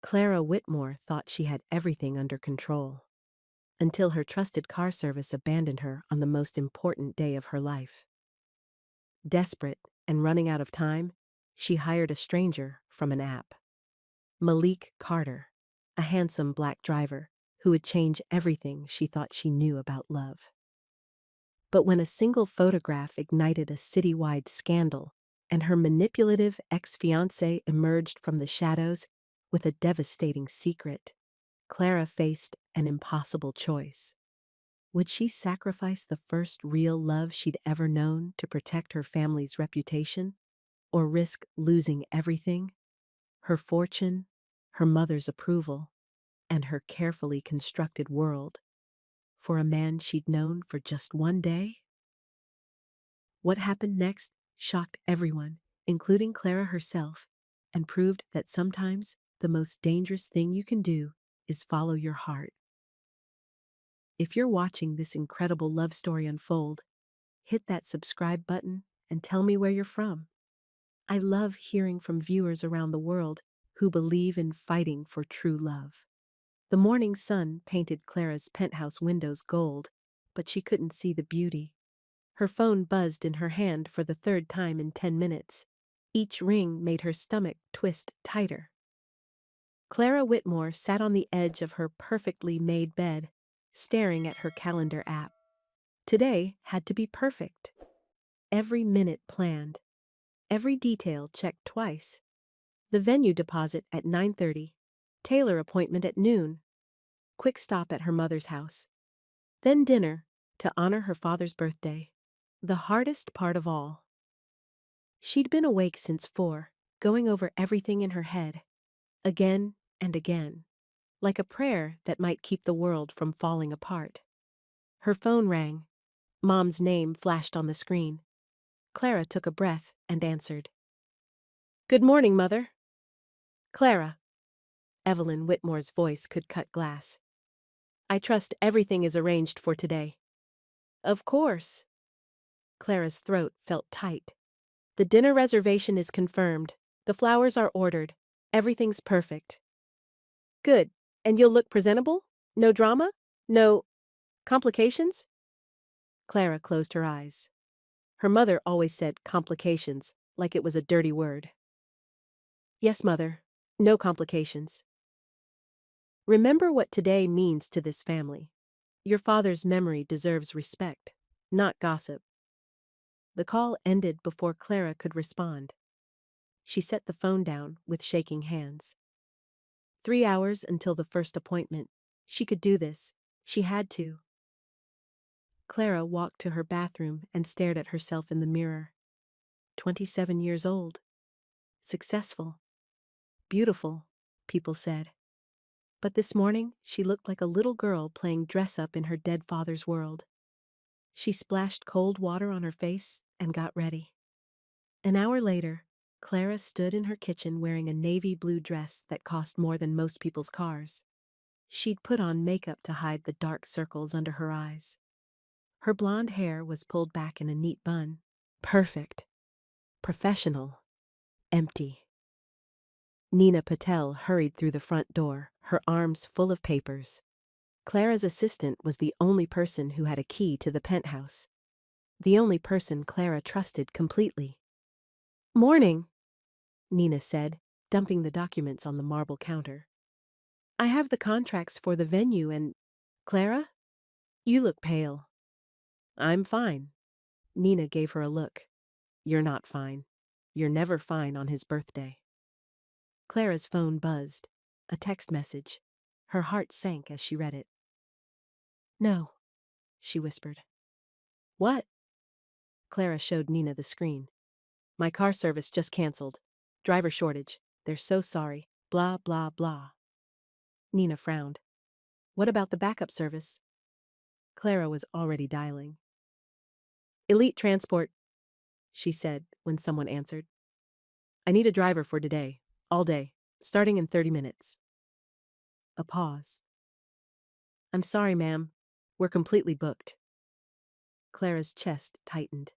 Clara Whitmore thought she had everything under control until her trusted car service abandoned her on the most important day of her life. Desperate and running out of time, she hired a stranger from an app. Malik Carter, a handsome black driver who would change everything she thought she knew about love. But when a single photograph ignited a citywide scandal and her manipulative ex-fiancé emerged from the shadows with a devastating secret, Clara faced an impossible choice. Would she sacrifice the first real love she'd ever known to protect her family's reputation, or risk losing everything? Her fortune, her mother's approval, and her carefully constructed world, for a man she'd known for just one day? What happened next shocked everyone, including Clara herself, and proved that sometimes the most dangerous thing you can do is follow your heart. If you're watching this incredible love story unfold, hit that subscribe button and tell me where you're from. I love hearing from viewers around the world who believe in fighting for true love. The morning sun painted Clara's penthouse windows gold, but she couldn't see the beauty. Her phone buzzed in her hand for the third time in 10 minutes. Each ring made her stomach twist tighter. Clara Whitmore sat on the edge of her perfectly made bed, staring at her calendar app. Today had to be perfect. Every minute planned. Every detail checked twice. The venue deposit at 9:30. Taylor appointment at noon. Quick stop at her mother's house. Then dinner to honor her father's birthday. The hardest part of all. She'd been awake since 4, going over everything in her head, again and again, like a prayer that might keep the world from falling apart. Her phone rang. Mom's name flashed on the screen. Clara took a breath and answered. "Good morning, Mother." "Clara." Evelyn Whitmore's voice could cut glass. "I trust everything is arranged for today." "Of course." Clara's throat felt tight. "The dinner reservation is confirmed. The flowers are ordered. Everything's perfect." "Good. And you'll look presentable? No drama? No complications?" Clara closed her eyes. Her mother always said complications, like it was a dirty word. "Yes, Mother. No complications." Remember what today means to this family. Your father's memory deserves respect, not gossip. The call ended before Clara could respond. She set the phone down with shaking hands. 3 hours until the first appointment. She could do this. She had to. Clara walked to her bathroom and stared at herself in the mirror. 27 years old. Successful. Beautiful, people said. But this morning, she looked like a little girl playing dress-up in her dead father's world. She splashed cold water on her face and got ready. An hour later, Clara stood in her kitchen wearing a navy blue dress that cost more than most people's cars. She'd put on makeup to hide the dark circles under her eyes. Her blonde hair was pulled back in a neat bun. Perfect. Professional. Empty. Nina Patel hurried through the front door, her arms full of papers. Clara's assistant was the only person who had a key to the penthouse. The only person Clara trusted completely. "Morning," Nina said, dumping the documents on the marble counter. "I have the contracts for the venue and—" "Clara? You look pale." "I'm fine." Nina gave her a look. "You're not fine. You're never fine on his birthday." Clara's phone buzzed. A text message. Her heart sank as she read it. "No," she whispered. "What?" Clara showed Nina the screen. "My car service just canceled. Driver shortage. They're so sorry. Blah, blah, blah." Nina frowned. "What about the backup service?" Clara was already dialing. "Elite Transport," she said when someone answered. "I need a driver for today. All day. Starting in 30 minutes. A pause. "I'm sorry, ma'am. We're completely booked." Clara's chest tightened.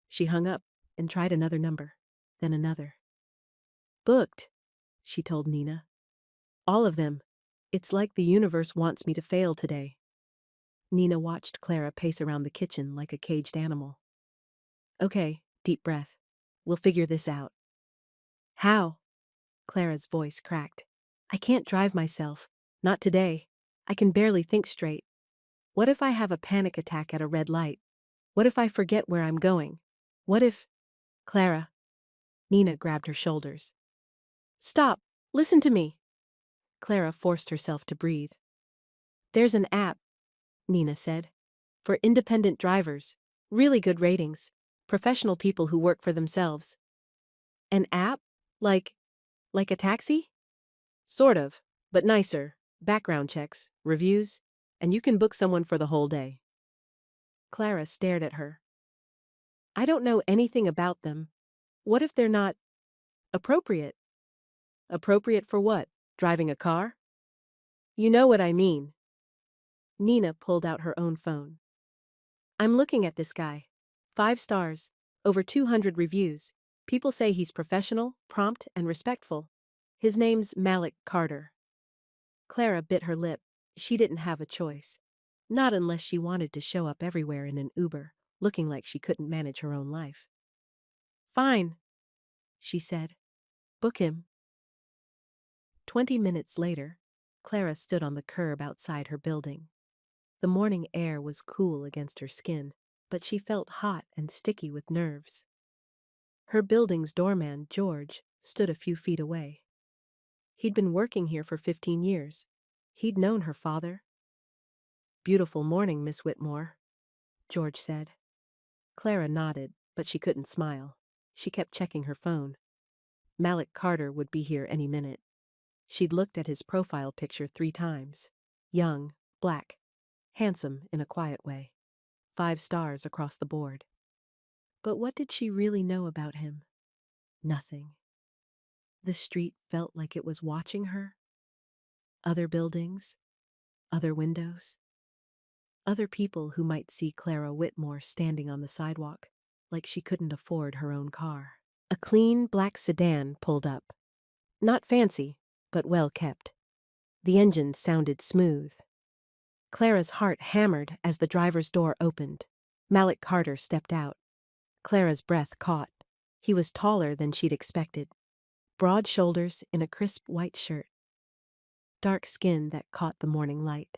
She hung up and tried another number, then another. "Booked," she told Nina. All of them. It's like the universe wants me to fail today. Nina watched Clara pace around the kitchen like a caged animal. Okay, deep breath. We'll figure this out. How? Clara's voice cracked. I can't drive myself. Not today. I can barely think straight. What if I have a panic attack at a red light? What if I forget where I'm going? What if... Clara. Nina grabbed her shoulders. Stop. Listen to me. Clara forced herself to breathe. There's an app, Nina said, for independent drivers. Really good ratings. Professional people who work for themselves. An app? Like a taxi? Sort of, but nicer. Background checks, reviews, and you can book someone for the whole day. Clara stared at her. I don't know anything about them. What if they're not appropriate? Appropriate for what? Driving a car? You know what I mean. Nina pulled out her own phone. I'm looking at this guy. 5 stars, over 200 reviews. People say he's professional, prompt, and respectful. His name's Malik Carter. Clara bit her lip. She didn't have a choice. Not unless she wanted to show up everywhere in an Uber, looking like she couldn't manage her own life. Fine, she said. Book him. 20 minutes later, Clara stood on the curb outside her building. The morning air was cool against her skin, but she felt hot and sticky with nerves. Her building's doorman, George, stood a few feet away. He'd been working here for 15 years. He'd known her father. Beautiful morning, Miss Whitmore, George said. Clara nodded, but she couldn't smile. She kept checking her phone. Malik Carter would be here any minute. She'd looked at his profile picture 3 times. Young, black, handsome in a quiet way. 5 stars across the board. But what did she really know about him? Nothing. The street felt like it was watching her. Other buildings, other windows, other people who might see Clara Whitmore standing on the sidewalk, like she couldn't afford her own car. A clean black sedan pulled up. Not fancy, but well kept. The engine sounded smooth. Clara's heart hammered as the driver's door opened. Malik Carter stepped out. Clara's breath caught. He was taller than she'd expected. Broad shoulders in a crisp white shirt. Dark skin that caught the morning light.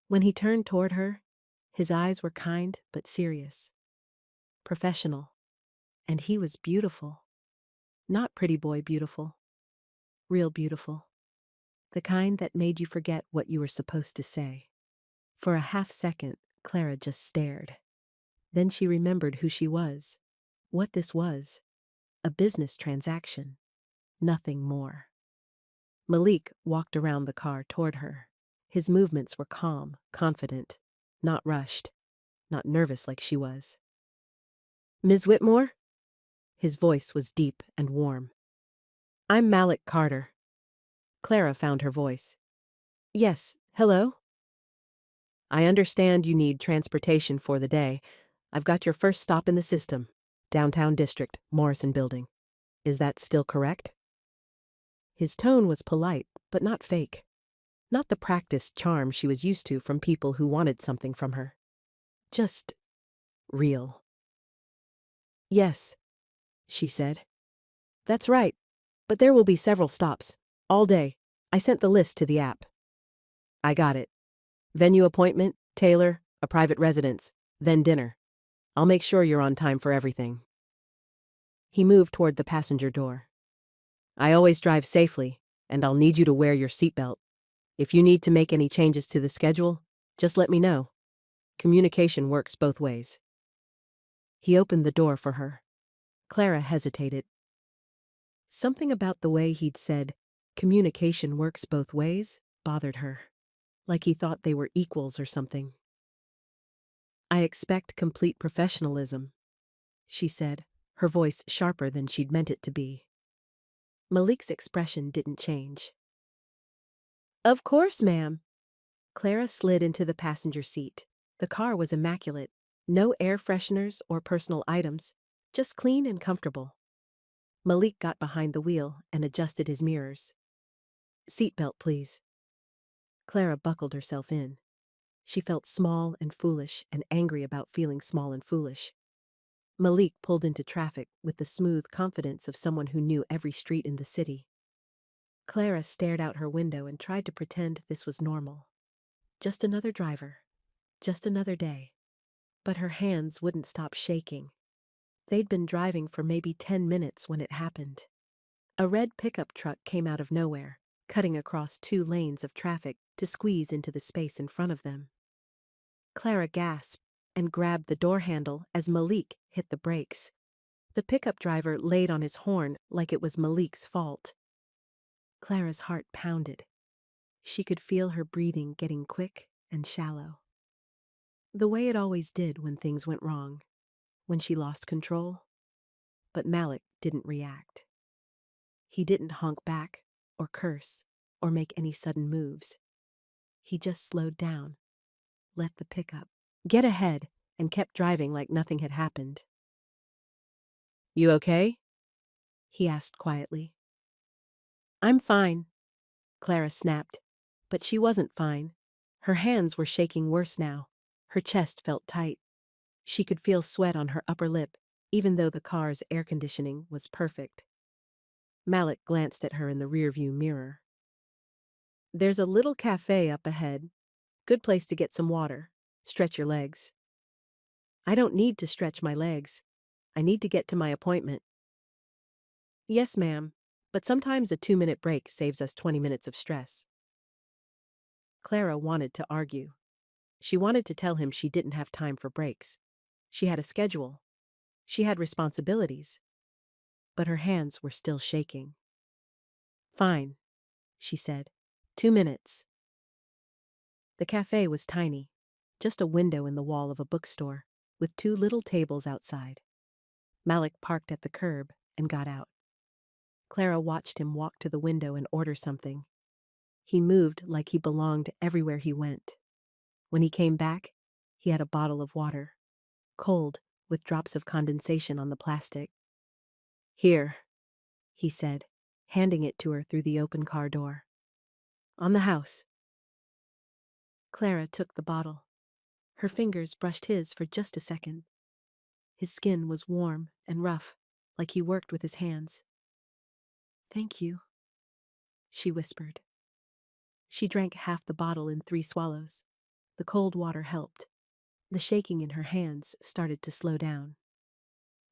When he turned toward her, his eyes were kind but serious. Professional. And he was beautiful. Not pretty boy beautiful. Real beautiful. The kind that made you forget what you were supposed to say. For a half second, Clara just stared. Then she remembered who she was. What this was. A business transaction. Nothing more. Malik walked around the car toward her. His movements were calm, confident, not rushed, not nervous like she was. Ms. Whitmore? His voice was deep and warm. I'm Malik Carter. Clara found her voice. Yes, hello? I understand you need transportation for the day. I've got your first stop in the system. Downtown District, Morrison Building. Is that still correct? His tone was polite, but not fake. Not the practiced charm she was used to from people who wanted something from her. Just real. Yes, she said. That's right, but there will be several stops. All day. I sent the list to the app. I got it. Venue appointment, Taylor, a private residence, then dinner. I'll make sure you're on time for everything. He moved toward the passenger door. I always drive safely, and I'll need you to wear your seatbelt. If you need to make any changes to the schedule, just let me know. Communication works both ways. He opened the door for her. Clara hesitated. Something about the way he'd said, communication works both ways, bothered her. Like he thought they were equals or something. I expect complete professionalism, she said, her voice sharper than she'd meant it to be. Malik's expression didn't change. Of course, ma'am. Clara slid into the passenger seat. The car was immaculate. No air fresheners or personal items, just clean and comfortable. Malik got behind the wheel and adjusted his mirrors. Seatbelt, please. Clara buckled herself in. She felt small and foolish and angry about feeling small and foolish. Malik pulled into traffic with the smooth confidence of someone who knew every street in the city. Clara stared out her window and tried to pretend this was normal. Just another driver. Just another day. But her hands wouldn't stop shaking. They'd been driving for maybe 10 minutes when it happened. A red pickup truck came out of nowhere, cutting across 2 lanes of traffic to squeeze into the space in front of them. Clara gasped and grabbed the door handle as Malik hit the brakes. The pickup driver laid on his horn like it was Malik's fault. Clara's heart pounded. She could feel her breathing getting quick and shallow. The way it always did when things went wrong, when she lost control. But Malik didn't react. He didn't honk back, or curse, or make any sudden moves. He just slowed down, let the pickup get ahead, and kept driving like nothing had happened. "You okay?" he asked quietly. "I'm fine," Clara snapped, but she wasn't fine. Her hands were shaking worse now. Her chest felt tight. She could feel sweat on her upper lip, even though the car's air conditioning was perfect. Malik glanced at her in the rearview mirror. "There's a little cafe up ahead. Good place to get some water. Stretch your legs." "I don't need to stretch my legs. I need to get to my appointment." "Yes, ma'am, but sometimes a 2-minute break saves us 20 minutes of stress." Clara wanted to argue. She wanted to tell him she didn't have time for breaks. She had a schedule. She had responsibilities. But her hands were still shaking. "Fine," she said. 2 minutes. The cafe was tiny, just a window in the wall of a bookstore, with 2 little tables outside. Malik parked at the curb and got out. Clara watched him walk to the window and order something. He moved like he belonged everywhere he went. When he came back, he had a bottle of water, cold, with drops of condensation on the plastic. "Here," he said, handing it to her through the open car door. "On the house." Clara took the bottle. Her fingers brushed his for just a second. His skin was warm and rough, like he worked with his hands. "Thank you," she whispered. She drank half the bottle in 3 swallows. The cold water helped. The shaking in her hands started to slow down.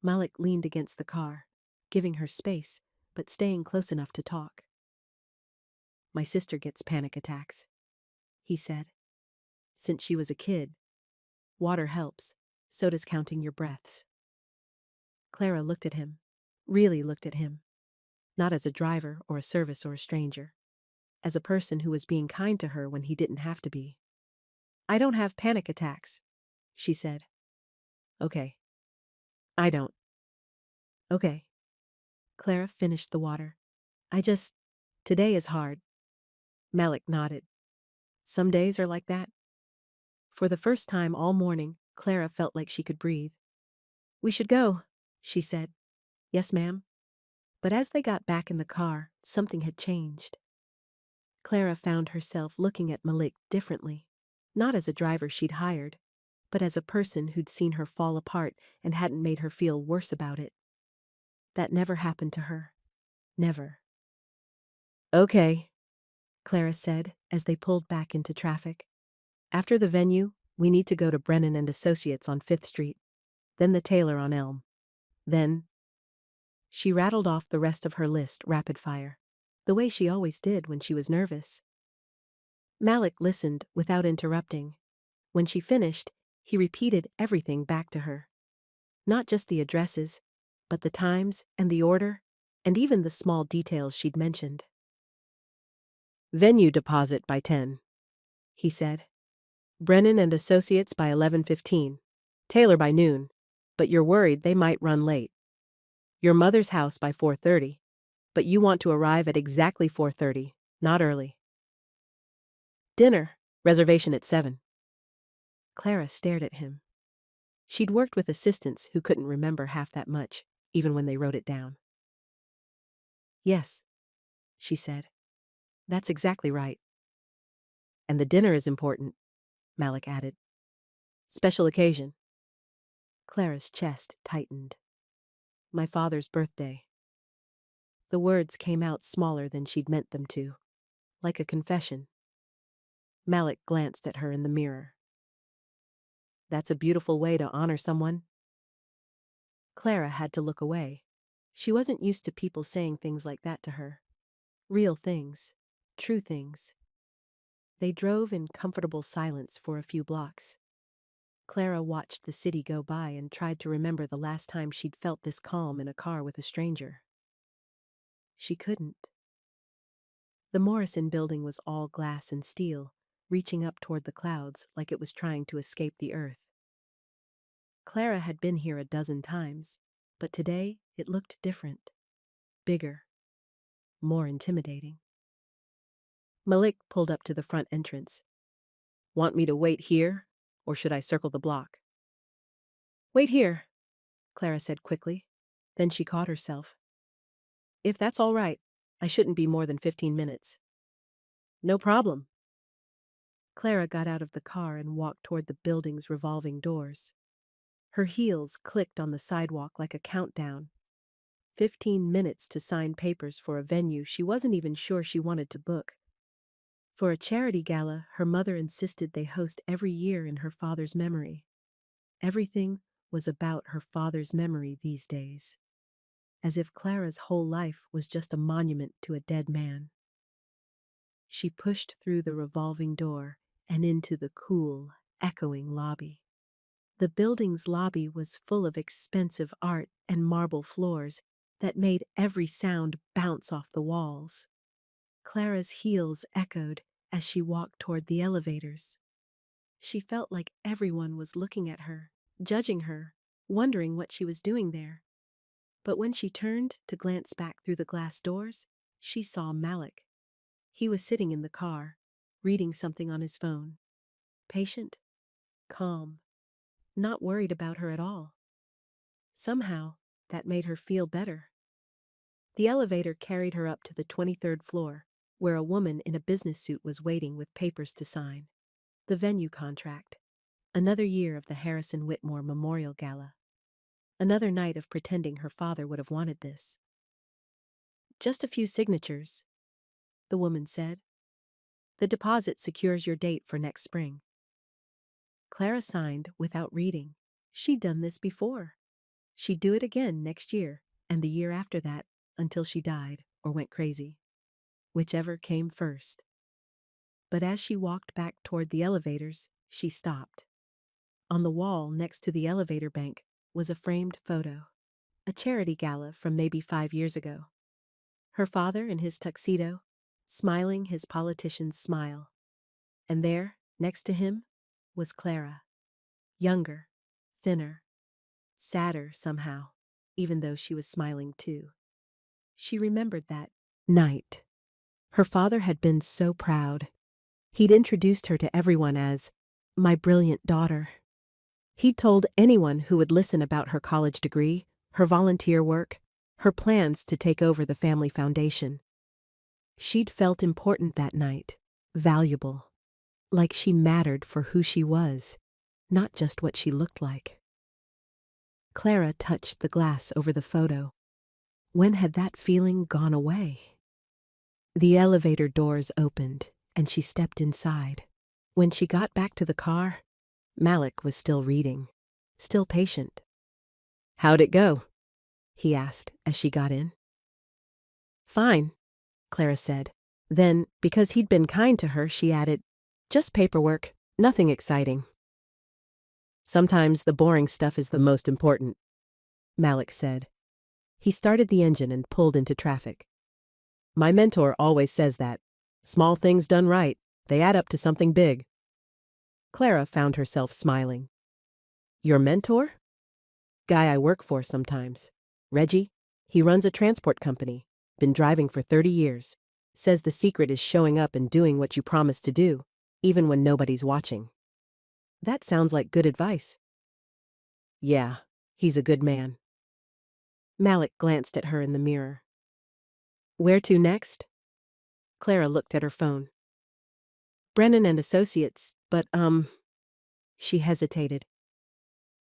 Malik leaned against the car, giving her space, but staying close enough to talk. "My sister gets panic attacks," he said. "Since she was a kid. Water helps, so does counting your breaths." Clara looked at him, really looked at him, not as a driver or a service or a stranger, as a person who was being kind to her when he didn't have to be. "I don't have panic attacks," she said. "Okay." "I don't." "Okay." Clara finished the water. Today is hard." Malik nodded. "Some days are like that." For the first time all morning, Clara felt like she could breathe. "We should go," she said. "Yes, ma'am." But as they got back in the car, something had changed. Clara found herself looking at Malik differently, not as a driver she'd hired, but as a person who'd seen her fall apart and hadn't made her feel worse about it. That never happened to her. Never. "Okay," Clara said as they pulled back into traffic. "After the venue, we need to go to Brennan and Associates on 5th Street, then the Taylor on Elm. Then—" She rattled off the rest of her list rapid fire, the way she always did when she was nervous. Malik listened without interrupting. When she finished, he repeated everything back to her. Not just the addresses, but the times and the order, and even the small details she'd mentioned. "Venue deposit by 10, he said. "Brennan and Associates by 11:15. Taylor by noon, but you're worried they might run late. Your mother's house by 4:30, but you want to arrive at exactly 4:30, not early. Dinner, reservation at 7. Clara stared at him. She'd worked with assistants who couldn't remember half that much, even when they wrote it down. "Yes," she said. That's exactly right. And the dinner is important, Malik added. Special occasion. Clara's chest tightened. My father's birthday. The words came out smaller than she'd meant them to, like a confession. Malik glanced at her in the mirror. That's a beautiful way to honor someone. Clara had to look away. She wasn't used to people saying things like that to her. Real things. True things. They drove in comfortable silence for a few blocks. Clara watched the city go by and tried to remember the last time she'd felt this calm in a car with a stranger. She couldn't. The Morrison building was all glass and steel, reaching up toward the clouds like it was trying to escape the earth. Clara had been here a dozen times, but today it looked different. Bigger. More intimidating. Malik pulled up to the front entrance. Want me to wait here, or should I circle the block? Wait here, Clara said quickly. Then she caught herself. If that's all right, I shouldn't be more than 15 minutes. No problem. Clara got out of the car and walked toward the building's revolving doors. Her heels clicked on the sidewalk like a countdown. 15 minutes to sign papers for a venue she wasn't even sure she wanted to book. For a charity gala her mother insisted they host every year in her father's memory. Everything was about her father's memory these days, as if Clara's whole life was just a monument to a dead man. She pushed through the revolving door and into the cool, echoing lobby. The building's lobby was full of expensive art and marble floors that made every sound bounce off the walls. Clara's heels echoed as she walked toward the elevators. She felt like everyone was looking at her, judging her, wondering what she was doing there. But when she turned to glance back through the glass doors, she saw Malik. He was sitting in the car, reading something on his phone. Patient, calm, not worried about her at all. Somehow, that made her feel better. The elevator carried her up to the 23rd floor, where a woman in a business suit was waiting with papers to sign. The venue contract. Another year of the Harrison Whitmore Memorial Gala. Another night of pretending her father would have wanted this. Just a few signatures, the woman said. The deposit secures your date for next spring. Clara signed without reading. She'd done this before. She'd do it again next year, and the year after that, until she died or went crazy. Whichever came first. But as she walked back toward the elevators, she stopped. On the wall next to the elevator bank was a framed photo. A charity gala from maybe 5 years ago. Her father in his tuxedo, smiling his politician's smile. And there, next to him, was Clara. Younger, thinner, sadder somehow, even though she was smiling too. She remembered that night. Her father had been so proud. He'd introduced her to everyone as my brilliant daughter. He'd told anyone who would listen about her college degree, her volunteer work, her plans to take over the family foundation. She'd felt important that night, valuable, like she mattered for who she was, not just what she looked like. Clara touched the glass over the photo. When had that feeling gone away? The elevator doors opened, and she stepped inside. When she got back to the car, Malik was still reading, still patient. How'd it go? He asked as she got in. Fine, Clara said. Then, because he'd been kind to her, she added, just paperwork, nothing exciting. Sometimes the boring stuff is the most important, Malik said. He started the engine and pulled into traffic. My mentor always says that. Small things done right, they add up to something big. Clara found herself smiling. Your mentor? Guy I work for sometimes. Reggie. He runs a transport company. Been driving for 30 years. Says the secret is showing up and doing what you promised to do, even when nobody's watching. That sounds like good advice. Yeah, he's a good man. Malik glanced at her in the mirror. Where to next? Clara looked at her phone. Brennan and Associates, but, she hesitated.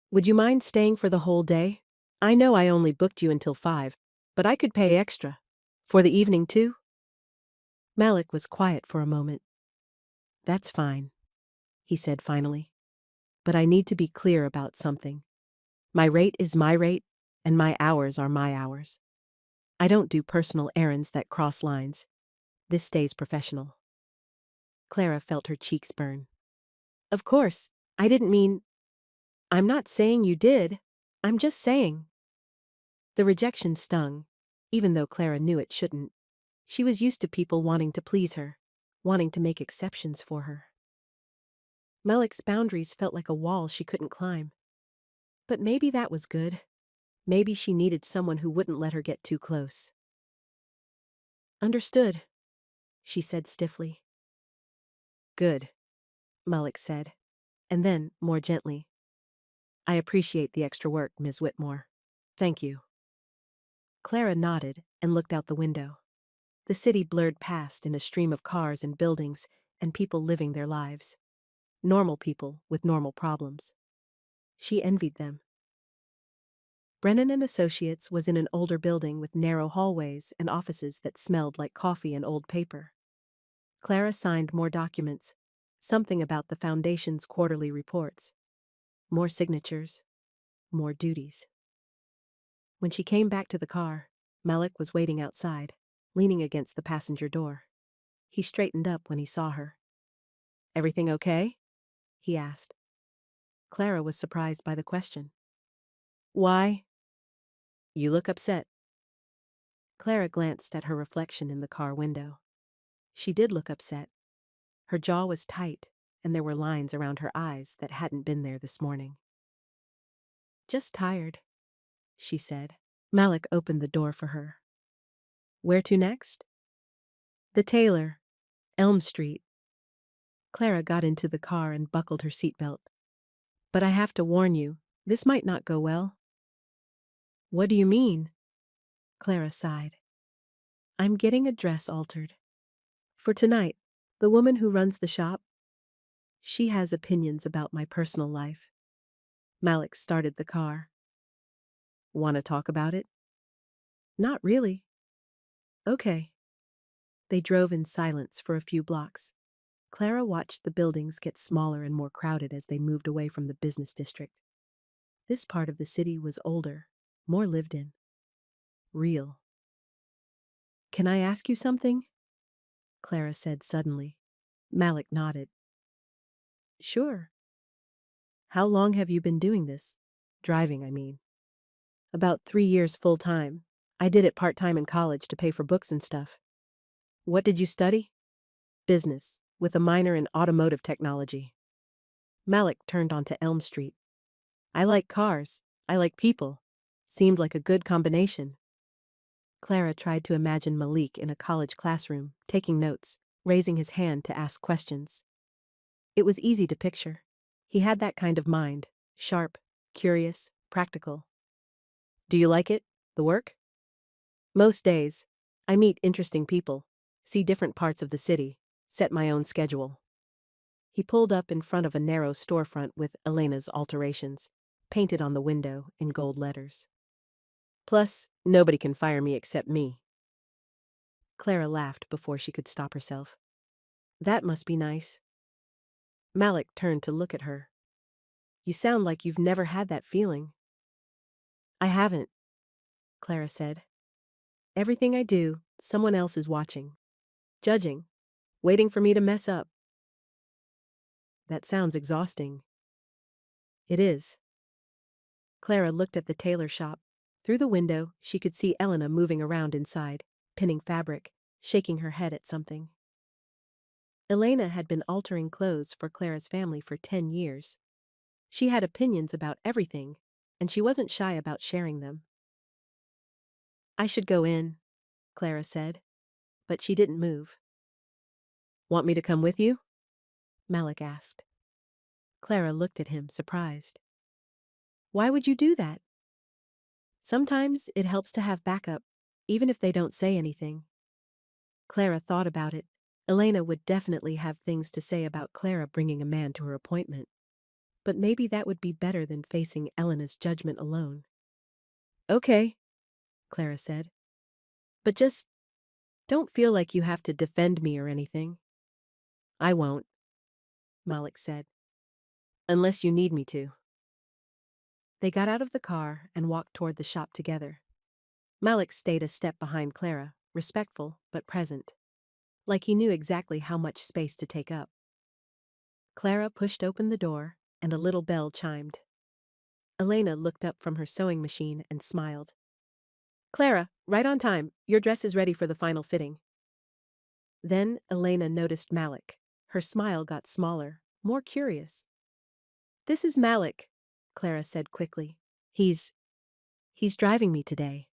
Would you mind staying for the whole day? I know I only booked you until 5, but I could pay extra. For the evening, too? Malik was quiet for a moment. That's fine, he said finally. But I need to be clear about something. My rate is my rate, and my hours are my hours. I don't do personal errands that cross lines. This stays professional. Clara felt her cheeks burn. Of course, I didn't mean. I'm not saying you did. I'm just saying. The rejection stung, even though Clara knew it shouldn't. She was used to people wanting to please her, wanting to make exceptions for her. Malik's boundaries felt like a wall she couldn't climb. But maybe that was good. Maybe she needed someone who wouldn't let her get too close. Understood, she said stiffly. Good, Malik said, and then, more gently, I appreciate the extra work, Ms. Whitmore. Thank you. Clara nodded and looked out the window. The city blurred past in a stream of cars and buildings and people living their lives. Normal people with normal problems. She envied them. Brennan and Associates was in an older building with narrow hallways and offices that smelled like coffee and old paper. Clara signed more documents, something about the foundation's quarterly reports. More signatures, more duties. When she came back to the car, Malik was waiting outside, leaning against the passenger door. He straightened up when he saw her. Everything okay? He asked. Clara was surprised by the question. Why? You look upset. Clara glanced at her reflection in the car window. She did look upset. Her jaw was tight, and there were lines around her eyes that hadn't been there this morning. Just tired, she said. Malik opened the door for her. Where to next? The tailor, Elm Street. Clara got into the car and buckled her seatbelt. But I have to warn you, this might not go well. What do you mean? Clara sighed. I'm getting a dress altered. For tonight, the woman who runs the shop, she has opinions about my personal life. Malik started the car. Want to talk about it? Not really. Okay. They drove in silence for a few blocks. Clara watched the buildings get smaller and more crowded as they moved away from the business district. This part of the city was older, more lived in. Real. Can I ask you something? Clara said suddenly. Malik nodded. Sure. How long have you been doing this? Driving, I mean. About 3 years full-time. I did it part-time in college to pay for books and stuff. What did you study? Business, with a minor in automotive technology. Malik turned onto Elm Street. I like cars. I like people. Seemed like a good combination. Clara tried to imagine Malik in a college classroom, taking notes, raising his hand to ask questions. It was easy to picture. He had that kind of mind, sharp, curious, practical. Do you like it, the work? Most days. I meet interesting people, see different parts of the city, set my own schedule. He pulled up in front of a narrow storefront with Elena's alterations, painted on the window in gold letters. Plus, nobody can fire me except me. Clara laughed before she could stop herself. That must be nice. Malik turned to look at her. You sound like you've never had that feeling. I haven't, Clara said. Everything I do, someone else is watching, judging, waiting for me to mess up. That sounds exhausting. It is. Clara looked at the tailor shop. Through the window, she could see Elena moving around inside, pinning fabric, shaking her head at something. Elena had been altering clothes for Clara's family for 10 years. She had opinions about everything, and she wasn't shy about sharing them. I should go in, Clara said, but she didn't move. Want me to come with you? Malik asked. Clara looked at him, surprised. Why would you do that? Sometimes it helps to have backup, even if they don't say anything. Clara thought about it. Elena would definitely have things to say about Clara bringing a man to her appointment. But maybe that would be better than facing Elena's judgment alone. Okay, Clara said. But just don't feel like you have to defend me or anything. I won't, Malik said. Unless you need me to. They got out of the car and walked toward the shop together. Malik stayed a step behind Clara, respectful but present, like he knew exactly how much space to take up. Clara pushed open the door, and a little bell chimed. Elena looked up from her sewing machine and smiled. Clara, right on time. Your dress is ready for the final fitting. Then Elena noticed Malik. Her smile got smaller, more curious. This is Malik, Clara said quickly. He's driving me today.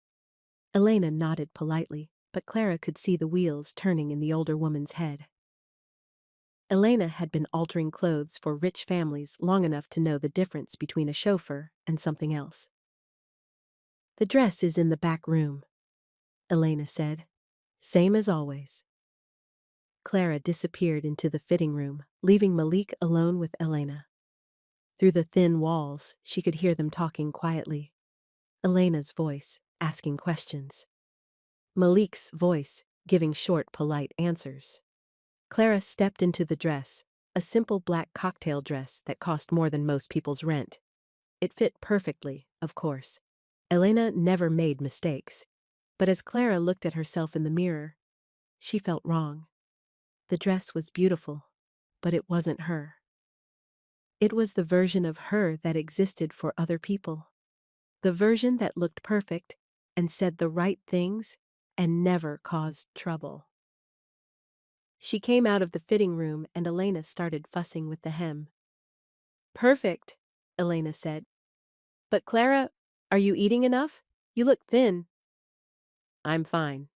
Elena nodded politely, but Clara could see the wheels turning in the older woman's head. Elena had been altering clothes for rich families long enough to know the difference between a chauffeur and something else. The dress is in the back room, Elena said. Same as always. Clara disappeared into the fitting room, leaving Malik alone with Elena. Through the thin walls, she could hear them talking quietly. Elena's voice, asking questions. Malik's voice, giving short, polite answers. Clara stepped into the dress, a simple black cocktail dress that cost more than most people's rent. It fit perfectly, of course. Elena never made mistakes. But as Clara looked at herself in the mirror, she felt wrong. The dress was beautiful, but it wasn't her. It was the version of her that existed for other people. The version that looked perfect and said the right things and never caused trouble. She came out of the fitting room and Elena started fussing with the hem. Perfect, Elena said. But Clara, are you eating enough? You look thin. I'm fine.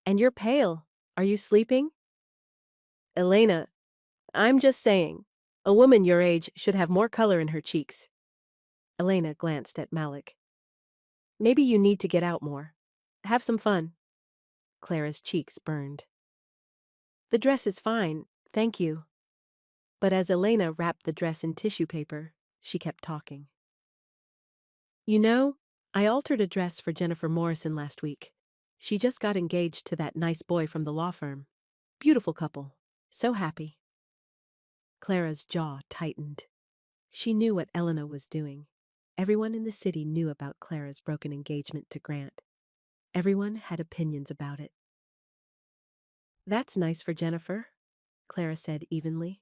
And you're pale. Are you sleeping? Elena, I'm just saying, a woman your age should have more color in her cheeks. Elena glanced at Malik. Maybe you need to get out more. Have some fun. Clara's cheeks burned. The dress is fine, thank you. But as Elena wrapped the dress in tissue paper, she kept talking. You know, I altered a dress for Jennifer Morrison last week. She just got engaged to that nice boy from the law firm. Beautiful couple. So happy. Clara's jaw tightened. She knew what Elena was doing. Everyone in the city knew about Clara's broken engagement to Grant. Everyone had opinions about it. That's nice for Jennifer, Clara said evenly.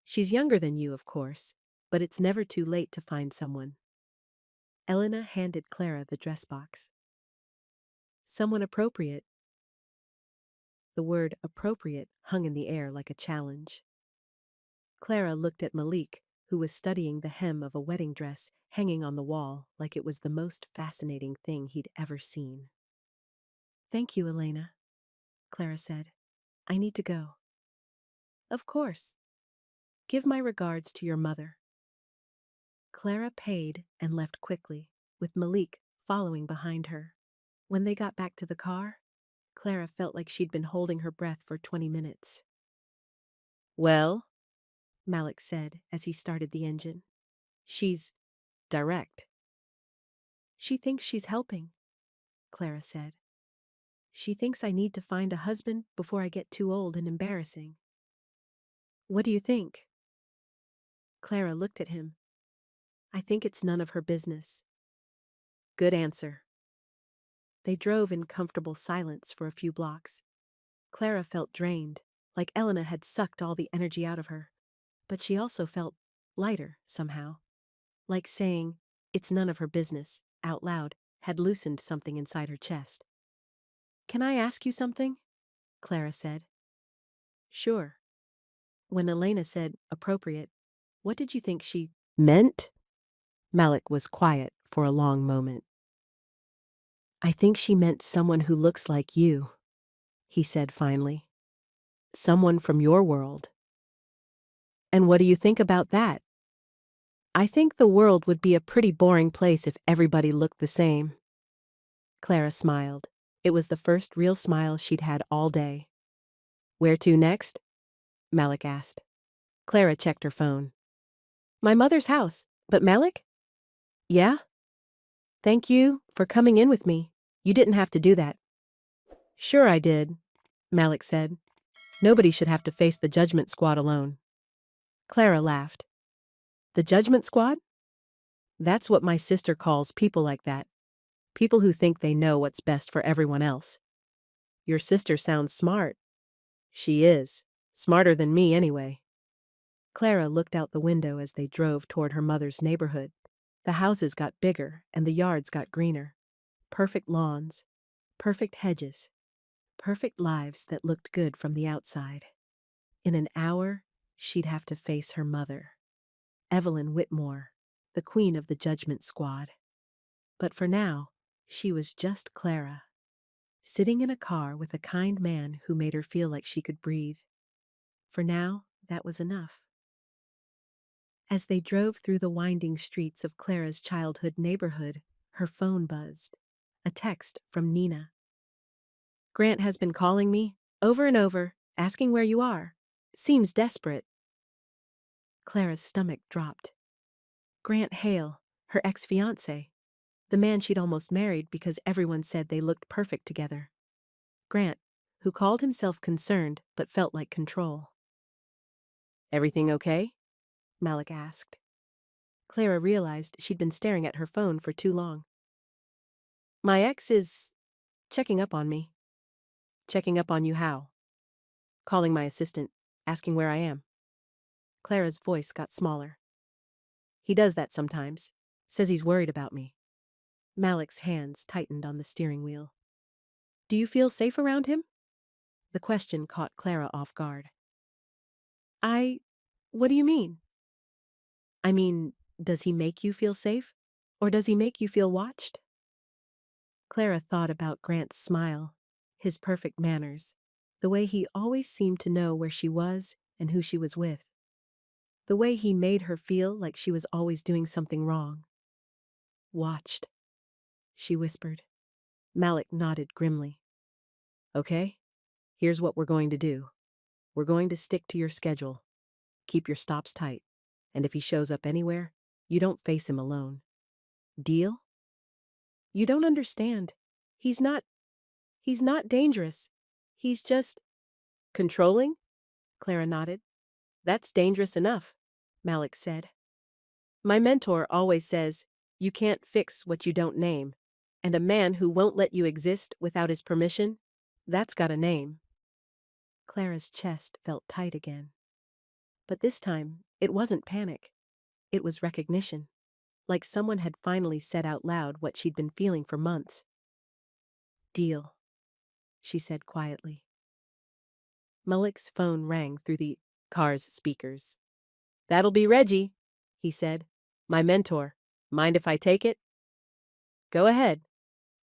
She's younger than you, of course, but it's never too late to find someone. Elena handed Clara the dress box. Someone appropriate. The word appropriate hung in the air like a challenge. Clara looked at Malik, who was studying the hem of a wedding dress hanging on the wall like it was the most fascinating thing he'd ever seen. Thank you, Elena, Clara said. I need to go. Of course. Give my regards to your mother. Clara paid and left quickly, with Malik following behind her. When they got back to the car, Clara felt like she'd been holding her breath for 20 minutes. Well, Malik said as he started the engine. She's direct. She thinks she's helping, Clara said. She thinks I need to find a husband before I get too old and embarrassing. What do you think? Clara looked at him. I think it's none of her business. Good answer. They drove in comfortable silence for a few blocks. Clara felt drained, like Elena had sucked all the energy out of her. But she also felt lighter, somehow. Like saying, it's none of her business, out loud, had loosened something inside her chest. Can I ask you something? Clara said. Sure. When Elena said appropriate, what did you think she meant? Malik was quiet for a long moment. I think she meant someone who looks like you, he said finally. Someone from your world. And what do you think about that? I think the world would be a pretty boring place if everybody looked the same. Clara smiled. It was the first real smile she'd had all day. "Where to next?" Malik asked. Clara checked her phone. "My mother's house. But Malik?" "Yeah? Thank you for coming in with me. You didn't have to do that." "Sure I did," Malik said. "Nobody should have to face the judgment squad alone." Clara laughed. "The judgment squad?" "That's what my sister calls people like that. People who think they know what's best for everyone else." "Your sister sounds smart." "She is. Smarter than me, anyway." Clara looked out the window as they drove toward her mother's neighborhood. The houses got bigger and the yards got greener. Perfect lawns, perfect hedges, perfect lives that looked good from the outside. In an hour, she'd have to face her mother, Evelyn Whitmore, the queen of the judgment squad. But for now, she was just Clara, sitting in a car with a kind man who made her feel like she could breathe. For now, that was enough. As they drove through the winding streets of Clara's childhood neighborhood, her phone buzzed. A text from Nina. "Grant has been calling me, over and over, asking where you are. Seems desperate." Clara's stomach dropped. Grant Hale, her ex-fiancé, the man she'd almost married because everyone said they looked perfect together. Grant, who called himself concerned but felt like control. "Everything okay?" Malik asked. Clara realized she'd been staring at her phone for too long. "My ex is checking up on me." "Checking up on you how?" "Calling my assistant, asking where I am." Clara's voice got smaller. "He does that sometimes. Says he's worried about me." Malik's hands tightened on the steering wheel. "Do you feel safe around him?" The question caught Clara off guard. What do you mean?" "I mean, does he make you feel safe? Or does he make you feel watched?" Clara thought about Grant's smile, his perfect manners, the way he always seemed to know where she was and who she was with. The way he made her feel like she was always doing something wrong. "Watched," she whispered. Malik nodded grimly. "Okay, here's what we're going to do. We're going to stick to your schedule. Keep your stops tight. And if he shows up anywhere, you don't face him alone. Deal?" "You don't understand. He's not dangerous. He's just—" "Controlling?" Clara nodded. "That's dangerous enough," Malik said. "My mentor always says, you can't fix what you don't name. And a man who won't let you exist without his permission, that's got a name." Clara's chest felt tight again. But this time, it wasn't panic. It was recognition. Like someone had finally said out loud what she'd been feeling for months. "Deal," she said quietly. Malik's phone rang through the car's speakers. "That'll be Reggie," he said. "My mentor. Mind if I take it?" "Go ahead."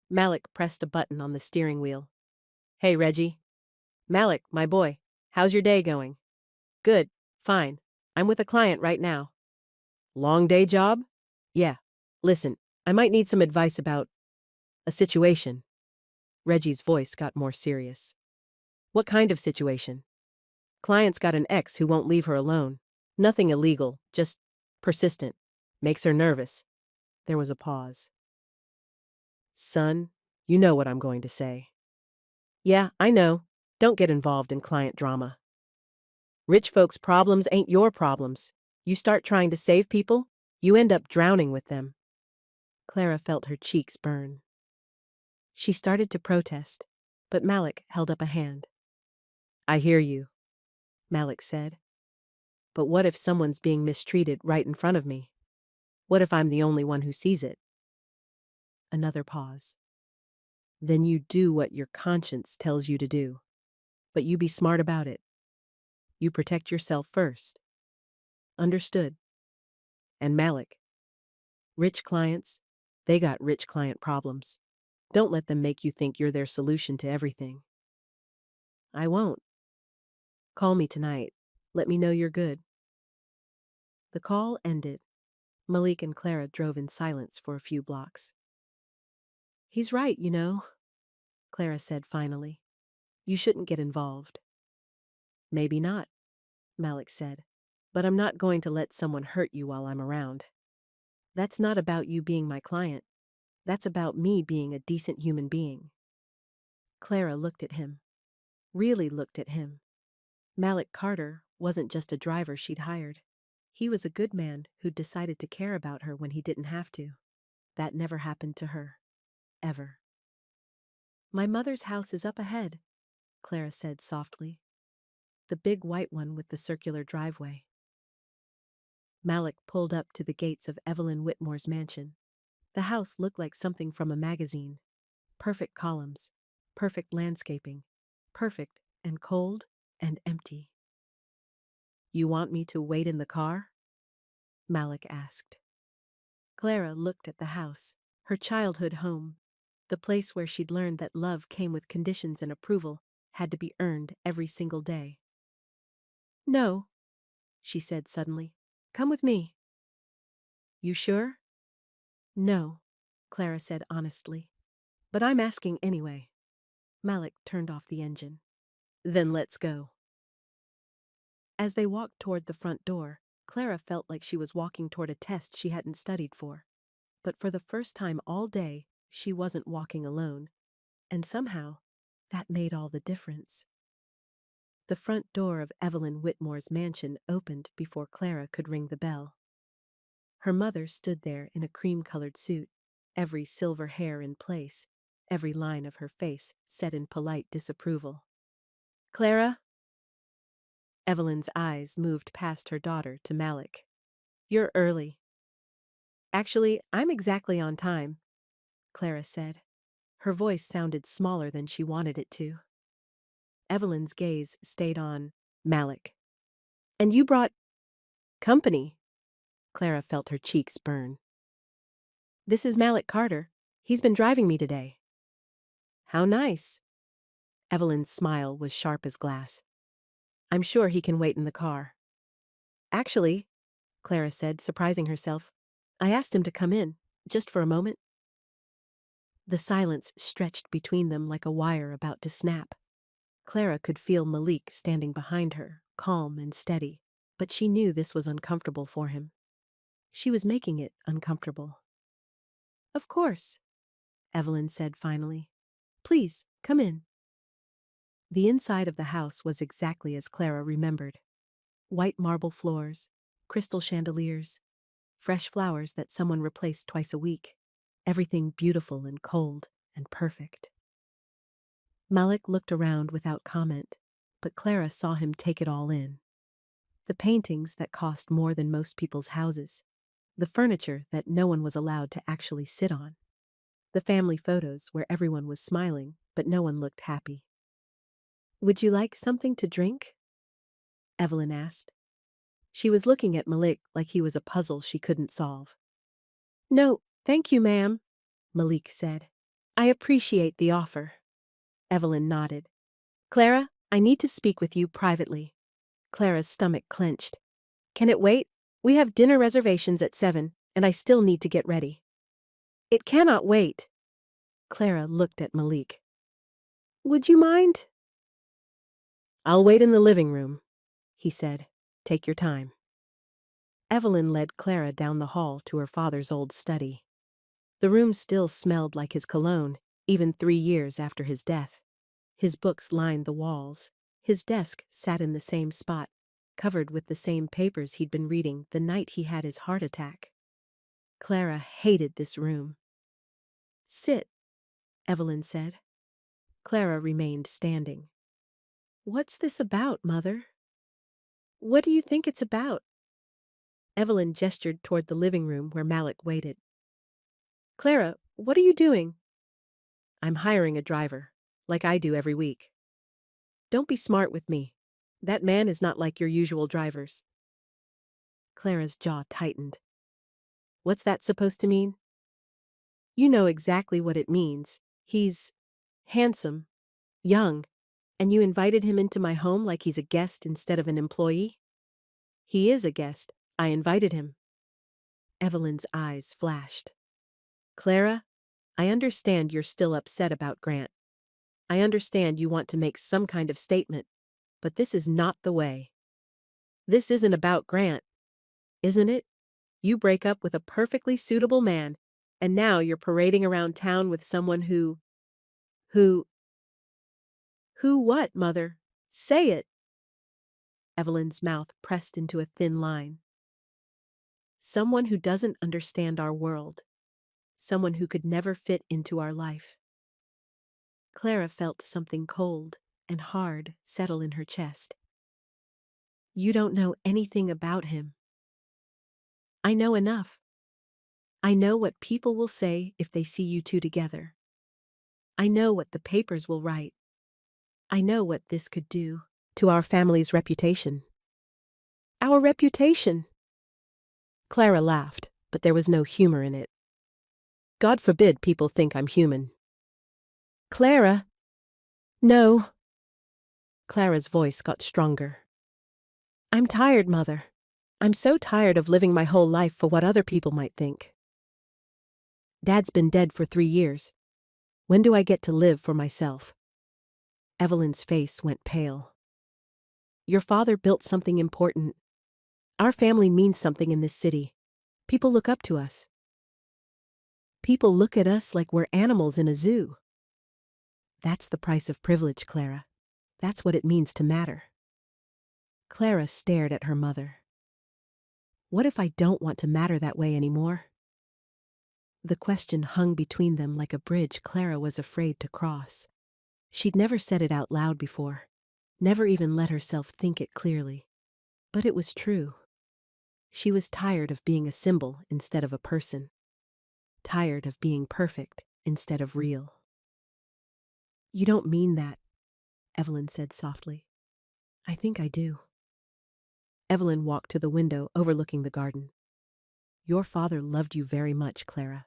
Malik pressed a button on the steering wheel. "Hey, Reggie." "Malik, my boy. How's your day going?" "Good. Fine. I'm with a client right now." "Long day job?" "Yeah. Listen, I might need some advice about a situation." Reggie's voice got more serious. "What kind of situation?" "Client's got an ex who won't leave her alone. Nothing illegal, just persistent. Makes her nervous." There was a pause. "Son, you know what I'm going to say." "Yeah, I know. Don't get involved in client drama. Rich folks' problems ain't your problems. You start trying to save people, you end up drowning with them." Clara felt her cheeks burn. She started to protest, but Malik held up a hand. "I hear you," Malik said. "But what if someone's being mistreated right in front of me? What if I'm the only one who sees it?" Another pause. "Then you do what your conscience tells you to do. But you be smart about it. You protect yourself first. Understood? And Malik, rich clients, they got rich client problems. Don't let them make you think you're their solution to everything." "I won't. Call me tonight. Let me know you're good." The call ended. Malik and Clara drove in silence for a few blocks. "He's right, you know." Clara said finally. You shouldn't get involved. Maybe not, Malik said. But I'm not going to let someone hurt you while I'm around. That's not about you being my client. That's about me being a decent human being. Clara looked at him. Really looked at him. Malik Carter wasn't just a driver she'd hired. He was a good man who'd decided to care about her when he didn't have to. That never happened to her. Ever. My mother's house is up ahead, Clara said softly. The big white one with the circular driveway. Malik pulled up to the gates of Evelyn Whitmore's mansion. The house looked like something from a magazine. Perfect columns, perfect landscaping, perfect and cold and empty. You want me to wait in the car? Malik asked. Clara looked at the house, her childhood home, the place where she'd learned that love came with conditions and approval had to be earned every single day. No, she said suddenly. Come with me. You sure? No, Clara said honestly. But I'm asking anyway. Malik turned off the engine. Then let's go. As they walked toward the front door, Clara felt like she was walking toward a test she hadn't studied for. But for the first time all day, she wasn't walking alone. And somehow, that made all the difference. The front door of Evelyn Whitmore's mansion opened before Clara could ring the bell. Her mother stood there in a cream-colored suit, every silver hair in place, every line of her face set in polite disapproval. Clara? Evelyn's eyes moved past her daughter to Malik. You're early. Actually, I'm exactly on time, Clara said. Her voice sounded smaller than she wanted it to. Evelyn's gaze stayed on Malik. And you brought company. Clara felt her cheeks burn. This is Malik Carter. He's been driving me today. How nice. Evelyn's smile was sharp as glass. I'm sure he can wait in the car. Actually, Clara said, surprising herself, I asked him to come in, just for a moment. The silence stretched between them like a wire about to snap. Clara could feel Malik standing behind her, calm and steady, but she knew this was uncomfortable for him. She was making it uncomfortable. Of course, Evelyn said finally. Please, come in. The inside of the house was exactly as Clara remembered. White marble floors, crystal chandeliers, fresh flowers that someone replaced twice a week. Everything beautiful and cold and perfect. Malik looked around without comment, but Clara saw him take it all in. The paintings that cost more than most people's houses. The furniture that no one was allowed to actually sit on. The family photos where everyone was smiling, but no one looked happy. Would you like something to drink? Evelyn asked. She was looking at Malik like he was a puzzle she couldn't solve. No, thank you, ma'am, Malik said. I appreciate the offer. Evelyn nodded. Clara, I need to speak with you privately. Clara's stomach clenched. Can it wait? We have dinner reservations at 7, and I still need to get ready. It cannot wait. Clara looked at Malik. Would you mind? I'll wait in the living room, he said. Take your time. Evelyn led Clara down the hall to her father's old study. The room still smelled like his cologne, even 3 years after his death. His books lined the walls. His desk sat in the same spot, covered with the same papers he'd been reading the night he had his heart attack. Clara hated this room. Sit, Evelyn said. Clara remained standing. What's this about, Mother? What do you think it's about? Evelyn gestured toward the living room where Malik waited. Clara, what are you doing? I'm hiring a driver, like I do every week. Don't be smart with me. That man is not like your usual drivers. Clara's jaw tightened. What's that supposed to mean? You know exactly what it means. He's handsome, young, and you invited him into my home like he's a guest instead of an employee? He is a guest. I invited him. Evelyn's eyes flashed. Clara, I understand you're still upset about Grant. I understand you want to make some kind of statement, but this is not the way. This isn't about Grant, isn't it? You break up with a perfectly suitable man, and now you're parading around town with someone who, who what, Mother? Say it. Evelyn's mouth pressed into a thin line. Someone who doesn't understand our world. Someone who could never fit into our life. Clara felt something cold and hard settle in her chest. You don't know anything about him. I know enough. I know what people will say if they see you two together. I know what the papers will write. I know what this could do to our family's reputation. Our reputation! Clara laughed, but there was no humor in it. God forbid people think I'm human. Clara! No. Clara's voice got stronger. I'm tired, Mother. I'm so tired of living my whole life for what other people might think. Dad's been dead for 3 years. When do I get to live for myself? Evelyn's face went pale. Your father built something important. Our family means something in this city. People look up to us. People look at us like we're animals in a zoo. That's the price of privilege, Clara. That's what it means to matter. Clara stared at her mother. What if I don't want to matter that way anymore? The question hung between them like a bridge Clara was afraid to cross. She'd never said it out loud before, never even let herself think it clearly. But it was true. She was tired of being a symbol instead of a person. Tired of being perfect instead of real. You don't mean that, Evelyn said softly. I think I do. Evelyn walked to the window overlooking the garden. Your father loved you very much, Clara.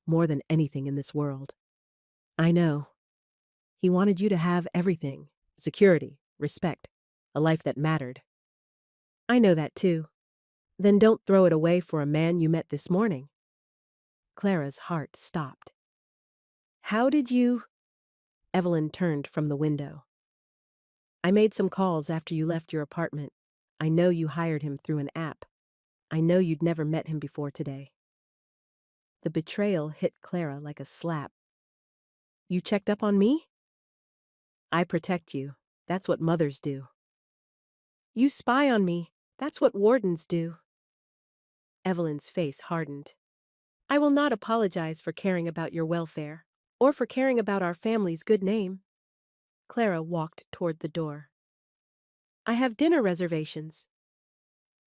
More than anything in this world. I know. He wanted you to have everything. Security, respect, a life that mattered. I know that too. Then don't throw it away for a man you met this morning. Clara's heart stopped. How did you... Evelyn turned from the window. I made some calls after you left your apartment. I know you hired him through an app. I know you'd never met him before today. The betrayal hit Clara like a slap. You checked up on me? I protect you. That's what mothers do. You spy on me. That's what wardens do. Evelyn's face hardened. I will not apologize for caring about your welfare, or for caring about our family's good name. Clara walked toward the door. I have dinner reservations.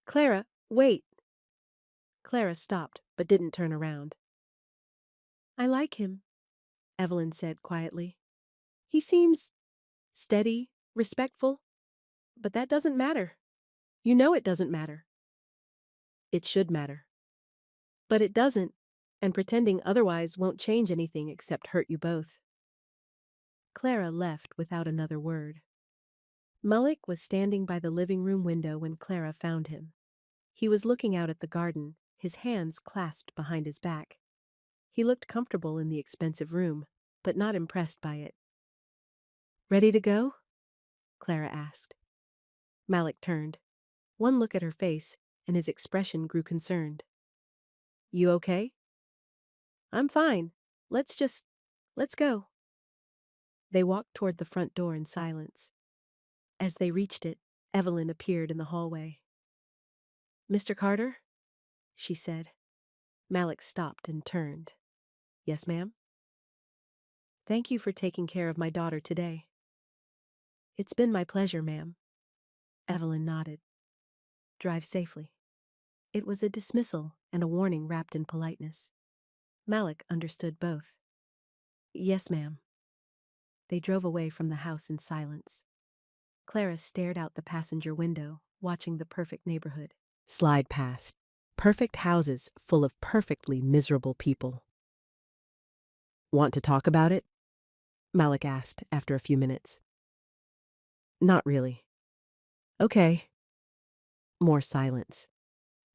Clara, wait. Clara stopped, but didn't turn around. I like him, Evelyn said quietly. He seems steady, respectful, but that doesn't matter. You know it doesn't matter. It should matter. But it doesn't, and pretending otherwise won't change anything except hurt you both. Clara left without another word. Malik was standing by the living room window when Clara found him. He was looking out at the garden, his hands clasped behind his back. He looked comfortable in the expensive room, but not impressed by it. Ready to go? Clara asked. Malik turned. One look at her face, and his expression grew concerned. You okay? I'm fine. Let's go. They walked toward the front door in silence. As they reached it, Evelyn appeared in the hallway. Mr. Carter? She said. Malik stopped and turned. Yes, ma'am? Thank you for taking care of my daughter today. It's been my pleasure, ma'am. Evelyn nodded. Drive safely. It was a dismissal and a warning wrapped in politeness. Malik understood both. Yes, ma'am. They drove away from the house in silence. Clara stared out the passenger window, watching the perfect neighborhood slide past. Perfect houses full of perfectly miserable people. Want to talk about it? Malik asked after a few minutes. Not really. Okay. More silence.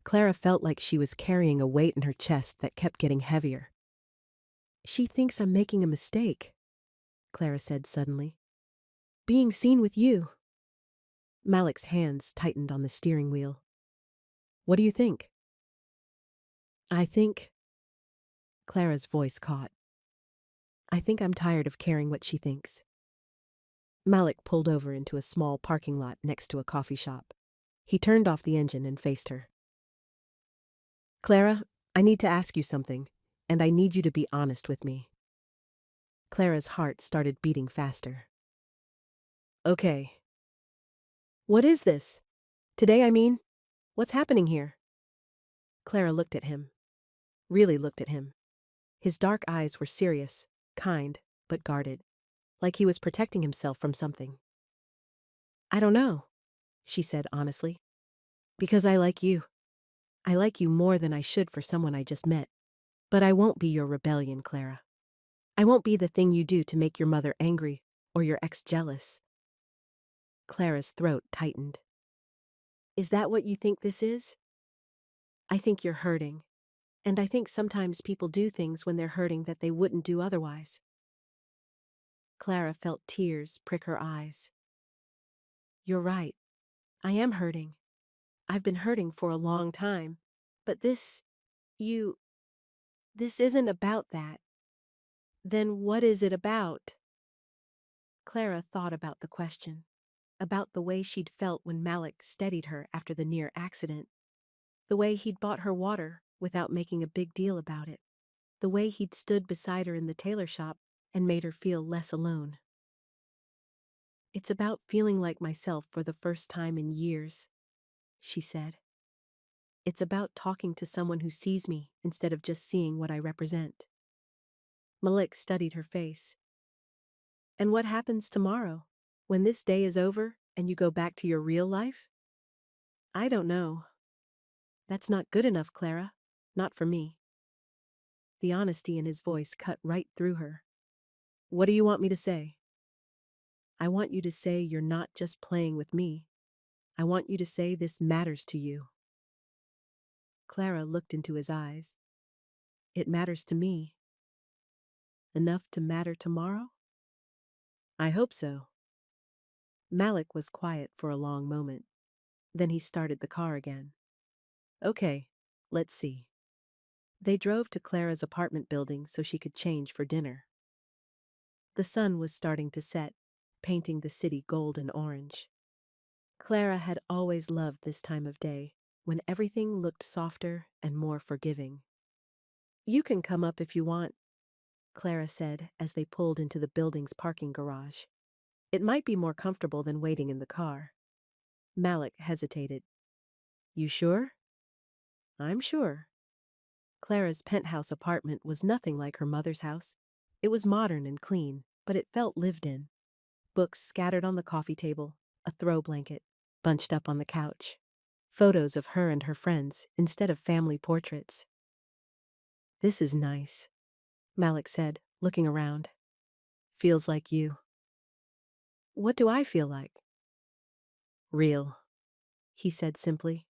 Clara felt like she was carrying a weight in her chest that kept getting heavier. She thinks I'm making a mistake. Clara said suddenly. Being seen with you. Malik's hands tightened on the steering wheel. What do you think? I think... Clara's voice caught. I think I'm tired of caring what she thinks. Malik pulled over into a small parking lot next to a coffee shop. He turned off the engine and faced her. Clara, I need to ask you something, and I need you to be honest with me. Clara's heart started beating faster. Okay. What is this? Today, I mean? What's happening here? Clara looked at him. Really looked at him. His dark eyes were serious, kind, but guarded, like he was protecting himself from something. I don't know, she said honestly. Because I like you. I like you more than I should for someone I just met. But I won't be your rebellion, Clara. I won't be the thing you do to make your mother angry or your ex jealous. Clara's throat tightened. Is that what you think this is? I think you're hurting. And I think sometimes people do things when they're hurting that they wouldn't do otherwise. Clara felt tears prick her eyes. You're right. I am hurting. I've been hurting for a long time. But this isn't about that. Then what is it about? Clara thought about the question, about the way she'd felt when Malik steadied her after the near accident, the way he'd bought her water without making a big deal about it, the way he'd stood beside her in the tailor shop and made her feel less alone. It's about feeling like myself for the first time in years, she said. It's about talking to someone who sees me instead of just seeing what I represent. Malik studied her face. And what happens tomorrow, when this day is over and you go back to your real life? I don't know. That's not good enough, Clara. Not for me. The honesty in his voice cut right through her. What do you want me to say? I want you to say you're not just playing with me. I want you to say this matters to you. Clara looked into his eyes. It matters to me. Enough to matter tomorrow? I hope so. Malik was quiet for a long moment. Then he started the car again. Okay, let's see. They drove to Clara's apartment building so she could change for dinner. The sun was starting to set, painting the city gold and orange. Clara had always loved this time of day, when everything looked softer and more forgiving. You can come up if you want, Clara said as they pulled into the building's parking garage. It might be more comfortable than waiting in the car. Malik hesitated. You sure? I'm sure. Clara's penthouse apartment was nothing like her mother's house. It was modern and clean, but it felt lived in. Books scattered on the coffee table, a throw blanket, bunched up on the couch. Photos of her and her friends instead of family portraits. This is nice, Malik said, looking around. Feels like you. What do I feel like? Real, he said simply.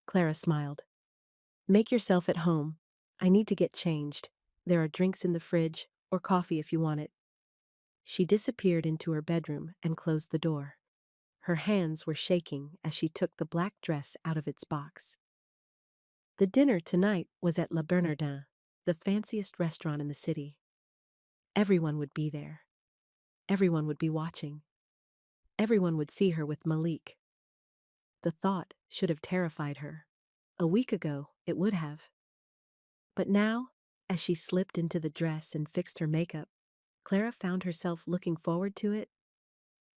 Clara smiled. Make yourself at home. I need to get changed. There are drinks in the fridge, or coffee if you want it. She disappeared into her bedroom and closed the door. Her hands were shaking as she took the black dress out of its box. The dinner tonight was at Le Bernardin, the fanciest restaurant in the city. Everyone would be there. Everyone would be watching. Everyone would see her with Malik. The thought should have terrified her. A week ago, it would have. But now, as she slipped into the dress and fixed her makeup, Clara found herself looking forward to it.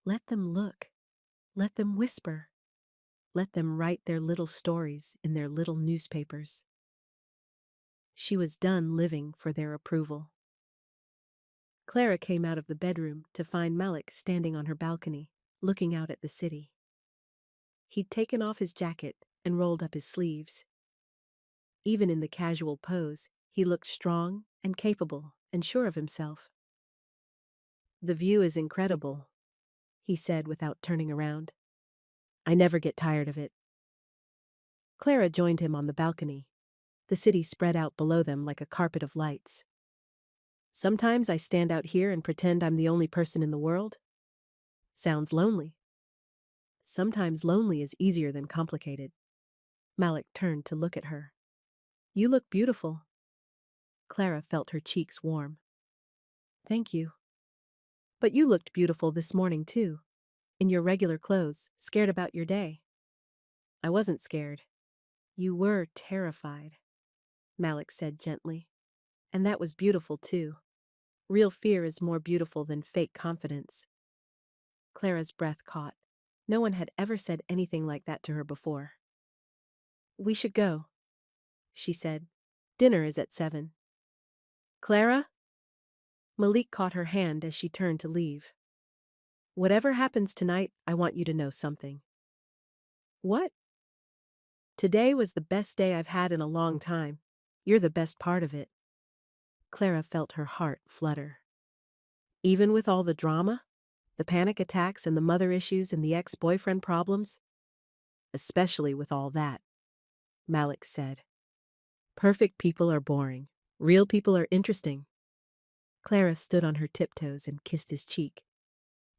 Let them look. Let them whisper. Let them write their little stories in their little newspapers. She was done living for their approval. Clara came out of the bedroom to find Malik standing on her balcony, looking out at the city. He'd taken off his jacket and rolled up his sleeves. Even in the casual pose, he looked strong and capable and sure of himself. The view is incredible, he said without turning around. I never get tired of it. Clara joined him on the balcony. The city spread out below them like a carpet of lights. Sometimes I stand out here and pretend I'm the only person in the world. Sounds lonely. Sometimes lonely is easier than complicated. Malik turned to look at her. You look beautiful. Clara felt her cheeks warm. Thank you. But you looked beautiful this morning too, in your regular clothes, scared about your day. I wasn't scared. You were terrified, Malik said gently. And that was beautiful too. Real fear is more beautiful than fake confidence. Clara's breath caught. No one had ever said anything like that to her before. We should go, she said. Dinner is at 7. Clara? Malik caught her hand as she turned to leave. Whatever happens tonight, I want you to know something. What? Today was the best day I've had in a long time. You're the best part of it. Clara felt her heart flutter. Even with all the drama, the panic attacks and the mother issues and the ex-boyfriend problems? Especially with all that, Malik said. Perfect people are boring. Real people are interesting. Clara stood on her tiptoes and kissed his cheek.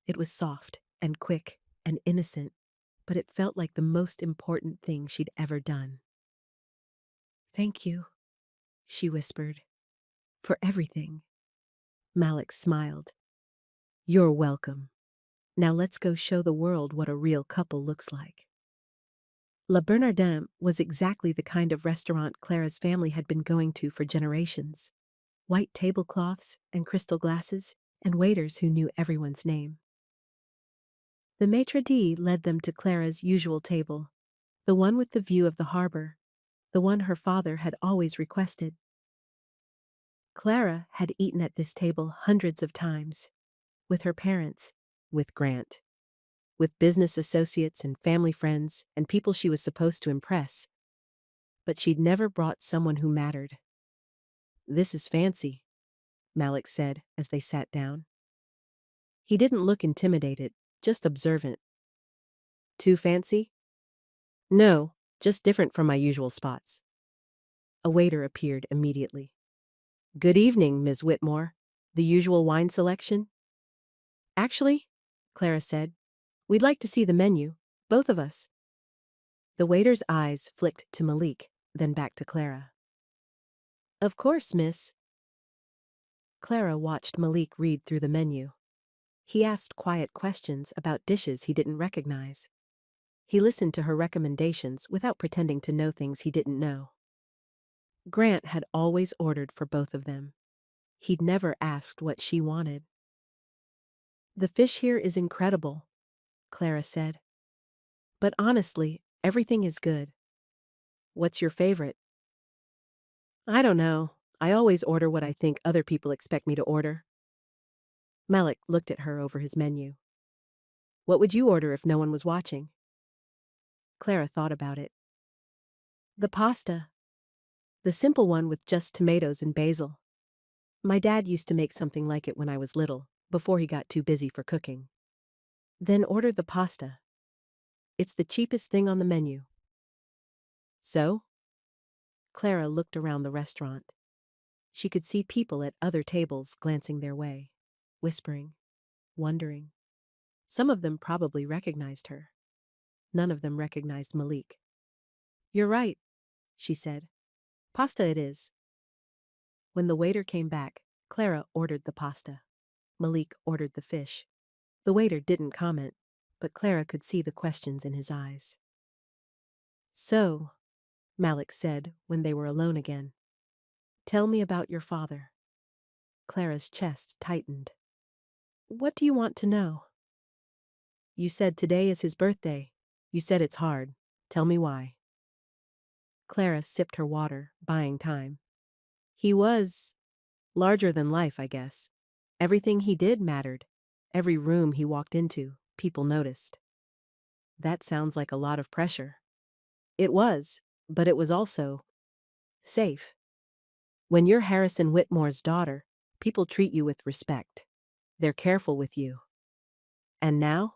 It was soft and quick and innocent, but it felt like the most important thing she'd ever done. Thank you, she whispered. For everything. Malik smiled. You're welcome. Now let's go show the world what a real couple looks like. La Bernardin was exactly the kind of restaurant Clara's family had been going to for generations. White tablecloths and crystal glasses, and waiters who knew everyone's name. The maitre d' led them to Clara's usual table, the one with the view of the harbor, the one her father had always requested. Clara had eaten at this table hundreds of times, with her parents, with Grant, with business associates and family friends and people she was supposed to impress. But she'd never brought someone who mattered. This is fancy, Malik said as they sat down. He didn't look intimidated, just observant. Too fancy? No, just different from my usual spots. A waiter appeared immediately. Good evening, Ms. Whitmore. The usual wine selection? Actually, Clara said, we'd like to see the menu, both of us. The waiter's eyes flicked to Malik, then back to Clara. Of course, miss. Clara watched Malik read through the menu. He asked quiet questions about dishes he didn't recognize. He listened to her recommendations without pretending to know things he didn't know. Grant had always ordered for both of them. He'd never asked what she wanted. The fish here is incredible, Clara said. But honestly, everything is good. What's your favorite? I don't know. I always order what I think other people expect me to order. Malik looked at her over his menu. What would you order if no one was watching? Clara thought about it. The pasta. The simple one with just tomatoes and basil. My dad used to make something like it when I was little, before he got too busy for cooking. Then order the pasta. It's the cheapest thing on the menu. So? Clara looked around the restaurant. She could see people at other tables glancing their way, whispering, wondering. Some of them probably recognized her. None of them recognized Malik. You're right, she said. Pasta it is. When the waiter came back, Clara ordered the pasta. Malik ordered the fish. The waiter didn't comment, but Clara could see the questions in his eyes. So, Malik said when they were alone again, tell me about your father. Clara's chest tightened. What do you want to know? You said today is his birthday. You said it's hard. Tell me why. Clara sipped her water, buying time. He was larger than life, I guess. Everything he did mattered. Every room he walked into, people noticed. That sounds like a lot of pressure. It was, but it was also safe. When you're Harrison Whitmore's daughter, people treat you with respect. They're careful with you. And now?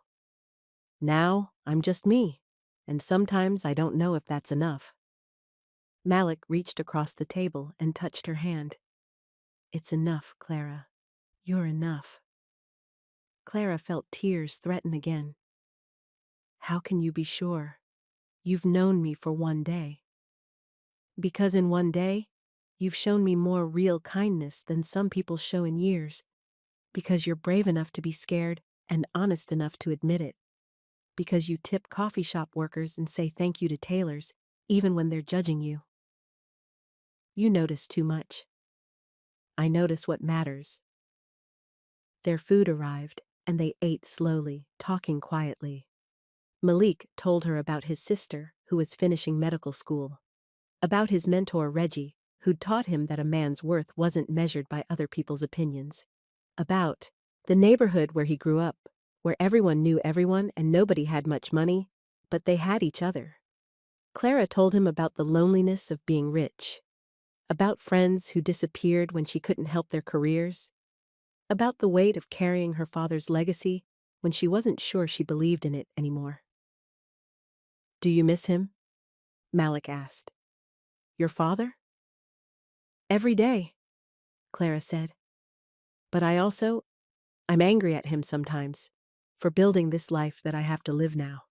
Now, I'm just me, and sometimes I don't know if that's enough. Malik reached across the table and touched her hand. It's enough, Clara. You're enough. Clara felt tears threaten again. How can you be sure? You've known me for one day. Because in one day, you've shown me more real kindness than some people show in years. Because you're brave enough to be scared and honest enough to admit it. Because you tip coffee shop workers and say thank you to tailors, even when they're judging you. You notice too much. I notice what matters. Their food arrived, and they ate slowly, talking quietly. Malik told her about his sister, who was finishing medical school. About his mentor Reggie, who'd taught him that a man's worth wasn't measured by other people's opinions. About the neighborhood where he grew up, where everyone knew everyone and nobody had much money, but they had each other. Clara told him about the loneliness of being rich, about friends who disappeared when she couldn't help their careers, about the weight of carrying her father's legacy when she wasn't sure she believed in it anymore. Do you miss him? Malik asked. Your father? Every day, Clara said. But I'm angry at him sometimes, for building this life that I have to live now,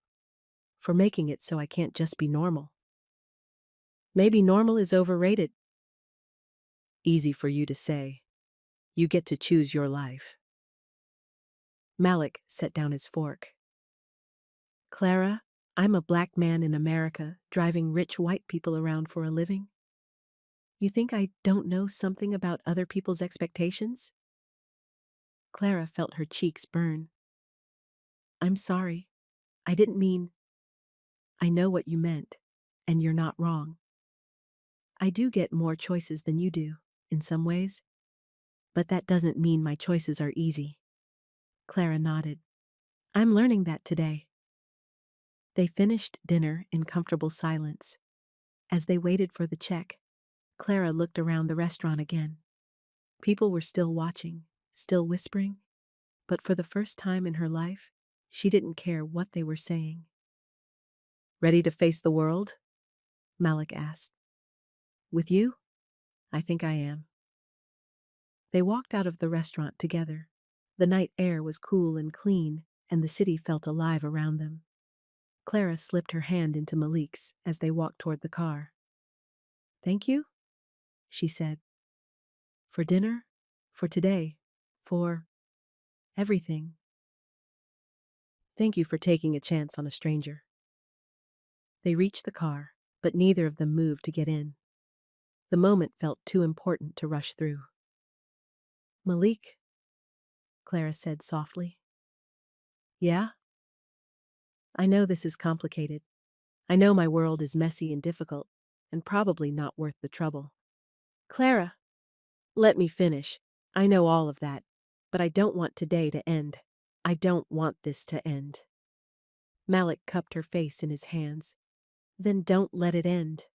for making it so I can't just be normal. Maybe normal is overrated. Easy for you to say. You get to choose your life. Malik set down his fork. Clara, I'm a black man in America driving rich white people around for a living. You think I don't know something about other people's expectations? Clara felt her cheeks burn. I'm sorry. I didn't mean. I know what you meant, and you're not wrong. I do get more choices than you do, in some ways. But that doesn't mean my choices are easy. Clara nodded. I'm learning that today. They finished dinner in comfortable silence. As they waited for the check, Clara looked around the restaurant again. People were still watching, still whispering, but for the first time in her life, she didn't care what they were saying. Ready to face the world? Malik asked. With you? I think I am. They walked out of the restaurant together. The night air was cool and clean, and the city felt alive around them. Clara slipped her hand into Malik's as they walked toward the car. Thank you, she said. For dinner, for today, for everything. Thank you for taking a chance on a stranger. They reached the car, but neither of them moved to get in. The moment felt too important to rush through. Malik, Clara said softly. Yeah? I know this is complicated. I know my world is messy and difficult, and probably not worth the trouble. Clara, let me finish. I know all of that, but I don't want today to end. I don't want this to end. Malik cupped her face in his hands. Then don't let it end.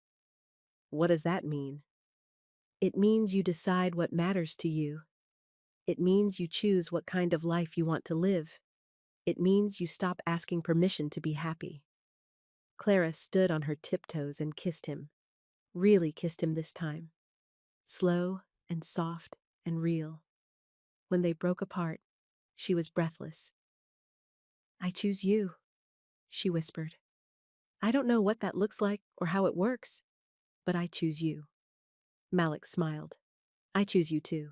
What does that mean? It means you decide what matters to you. It means you choose what kind of life you want to live. It means you stop asking permission to be happy. Clara stood on her tiptoes and kissed him. Really kissed him this time. Slow and soft and real. When they broke apart, she was breathless. I choose you, she whispered. I don't know what that looks like or how it works, but I choose you. Malik smiled. I choose you too.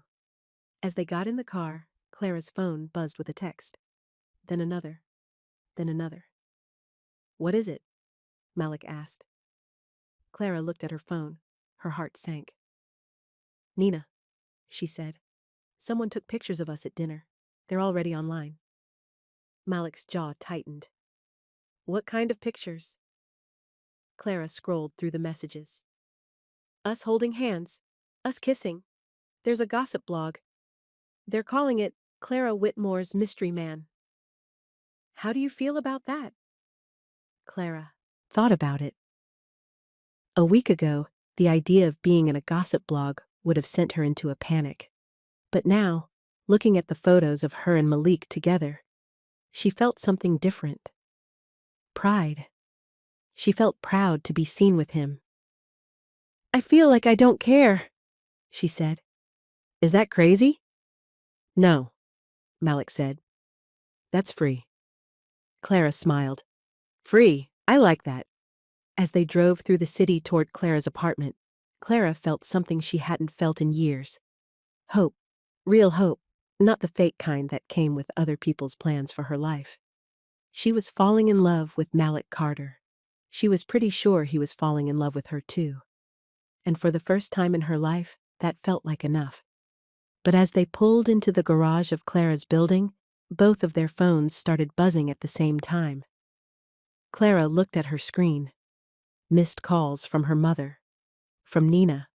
As they got in the car, Clara's phone buzzed with a text. Then another. Then another. What is it? Malik asked. Clara looked at her phone. Her heart sank. Nina, she said. Someone took pictures of us at dinner. They're already online. Malik's jaw tightened. What kind of pictures? Clara scrolled through the messages. Us holding hands. Us kissing. There's a gossip blog. They're calling it Clara Whitmore's Mystery Man. How do you feel about that? Clara thought about it. A week ago, the idea of being in a gossip blog would have sent her into a panic. But now, looking at the photos of her and Malik together, she felt something different. Pride. She felt proud to be seen with him. I feel like I don't care, she said. Is that crazy? No, Malik said. That's free. Clara smiled. Free, I like that. As they drove through the city toward Clara's apartment, Clara felt something she hadn't felt in years. Hope. Real hope, not the fake kind that came with other people's plans for her life. She was falling in love with Malik Carter. She was pretty sure he was falling in love with her too. And for the first time in her life, that felt like enough. But as they pulled into the garage of Clara's building, both of their phones started buzzing at the same time. Clara looked at her screen. Missed calls from her mother, from Nina,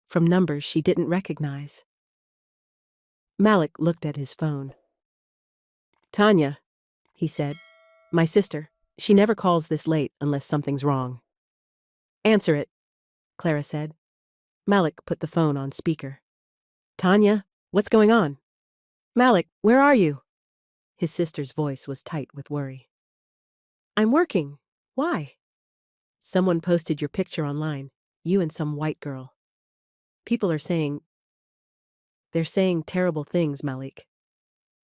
from numbers she didn't recognize. Malik looked at his phone. Tanya, he said. My sister. She never calls this late unless something's wrong. Answer it, Clara said. Malik put the phone on speaker. Tanya, what's going on? Malik, where are you? His sister's voice was tight with worry. I'm working. Why? Someone posted your picture online, you and some white girl. People are saying... They're saying terrible things, Malik.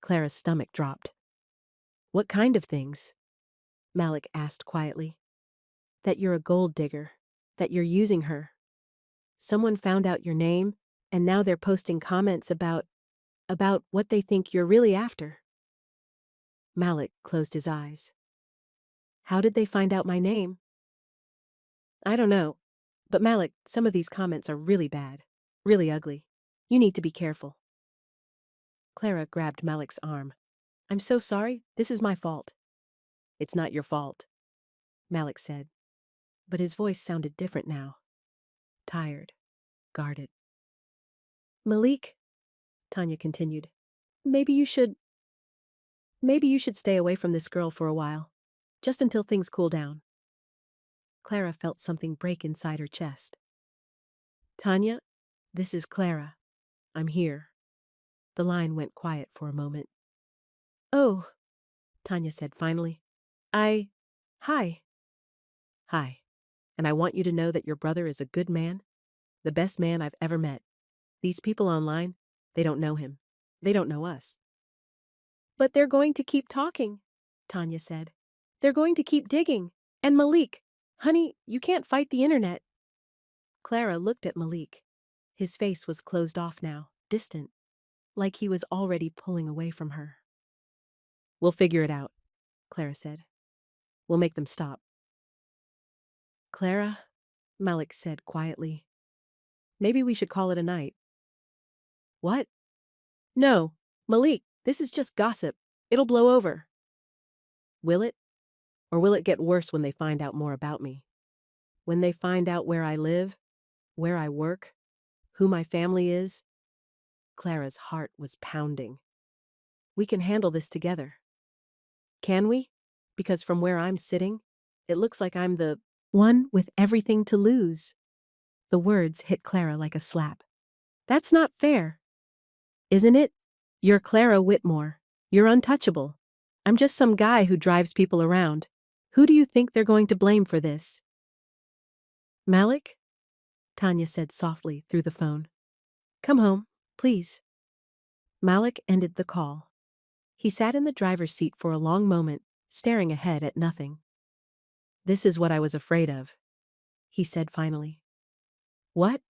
Clara's stomach dropped. What kind of things? Malik asked quietly. That you're a gold digger, that you're using her. Someone found out your name, and now they're posting comments about what they think you're really after. Malik closed his eyes. How did they find out my name? I don't know, but Malik, some of these comments are really bad, really ugly. You need to be careful. Clara grabbed Malik's arm. I'm so sorry, this is my fault. It's not your fault, Malik said, but his voice sounded different now. Tired, guarded. Malik, Tanya continued, maybe you should stay away from this girl for a while, just until things cool down. Clara felt something break inside her chest. Tanya, this is Clara. I'm here. The line went quiet for a moment. Oh, Tanya said finally. Hi. Hi. And I want you to know that your brother is a good man, the best man I've ever met. These people online, they don't know him. They don't know us. But they're going to keep talking, Tanya said. They're going to keep digging. And Malik, honey, you can't fight the internet. Clara looked at Malik. His face was closed off now, distant, like he was already pulling away from her. We'll figure it out, Clara said. We'll make them stop. Clara, Malik said quietly, maybe we should call it a night. What? No, Malik, this is just gossip. It'll blow over. Will it? Or will it get worse when they find out more about me? When they find out where I live, where I work, who my family is? Clara's heart was pounding. We can handle this together. Can we? Because from where I'm sitting, it looks like I'm the one with everything to lose. The words hit Clara like a slap. That's not fair. Isn't it? You're Clara Whitmore. You're untouchable. I'm just some guy who drives people around. Who do you think they're going to blame for this? Malik? Tanya said softly through the phone. Come home, please. Malik ended the call. He sat in the driver's seat for a long moment, staring ahead at nothing. This is what I was afraid of, he said finally. What?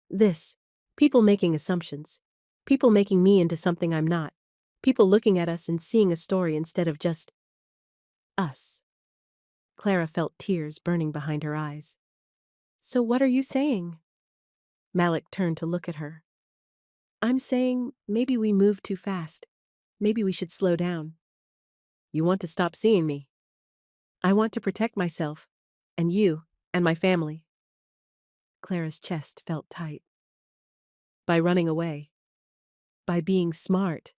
This. People making assumptions. People making me into something I'm not. People looking at us and seeing a story instead of just us. Clara felt tears burning behind her eyes. So what are you saying? Malik turned to look at her. I'm saying maybe we move too fast. Maybe we should slow down. You want to stop seeing me? I want to protect myself, and you, and my family. Clara's chest felt tight. By running away. By being smart.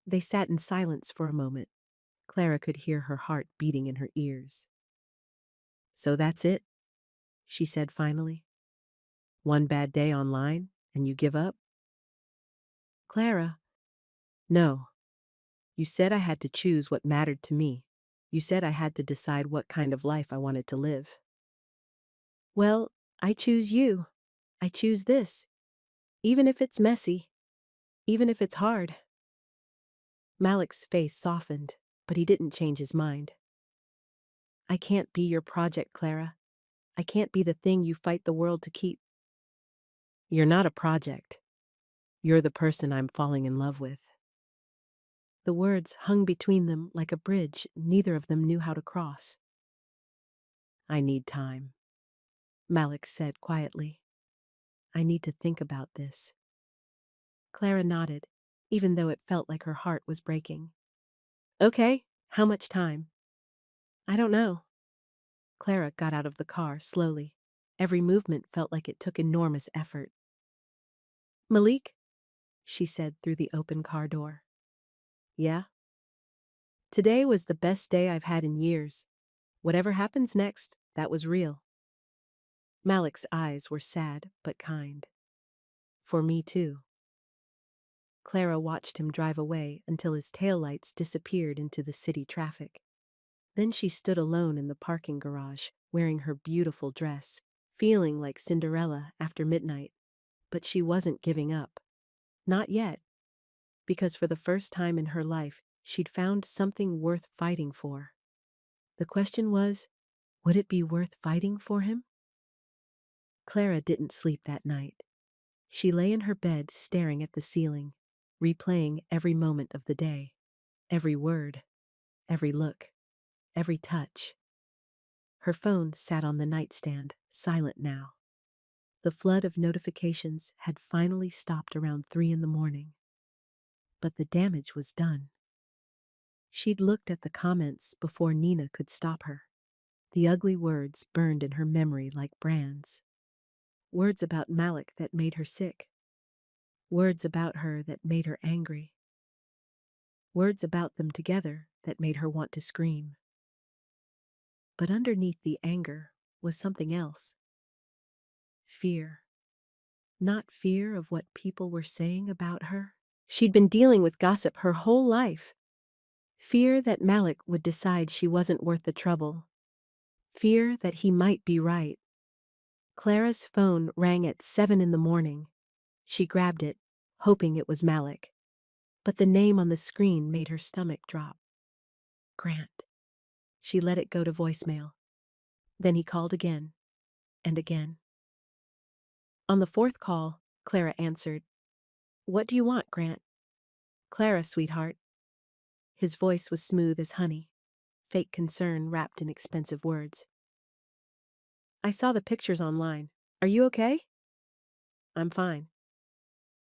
They sat in silence for a moment. Clara could hear her heart beating in her ears. So that's it, she said finally. One bad day online, and you give up? Clara. No. You said I had to choose what mattered to me. You said I had to decide what kind of life I wanted to live. Well, I choose you. I choose this. Even if it's messy, even if it's hard. Malik's face softened, but he didn't change his mind. I can't be your project, Clara. I can't be the thing you fight the world to keep. You're not a project. You're the person I'm falling in love with. The words hung between them like a bridge neither of them knew how to cross. I need time, Malik said quietly. I need to think about this. Clara nodded, even though it felt like her heart was breaking. Okay, how much time? I don't know. Clara got out of the car slowly. Every movement felt like it took enormous effort. Malik? She said through the open car door. Yeah? Today was the best day I've had in years. Whatever happens next, that was real. Malik's eyes were sad but kind. For me too. Clara watched him drive away until his taillights disappeared into the city traffic. Then she stood alone in the parking garage, wearing her beautiful dress, feeling like Cinderella after midnight. But she wasn't giving up. Not yet. Because for the first time in her life, she'd found something worth fighting for. The question was, would it be worth fighting for him? Clara didn't sleep that night. She lay in her bed staring at the ceiling, replaying every moment of the day, every word, every look, every touch. Her phone sat on the nightstand, silent now. The flood of notifications had finally stopped around 3 a.m. But the damage was done. She'd looked at the comments before Nina could stop her. The ugly words burned in her memory like brands. Words about Malik that made her sick. Words about her that made her angry. Words about them together that made her want to scream. But underneath the anger was something else. Fear. Not fear of what people were saying about her. She'd been dealing with gossip her whole life. Fear that Malik would decide she wasn't worth the trouble. Fear that he might be right. Clara's phone rang at 7 a.m. She grabbed it, hoping it was Malik. But the name on the screen made her stomach drop. Grant. She let it go to voicemail. Then he called again, and again. On the fourth call, Clara answered. What do you want, Grant? Clara, sweetheart. His voice was smooth as honey, fake concern wrapped in expensive words. I saw the pictures online. Are you okay? I'm fine.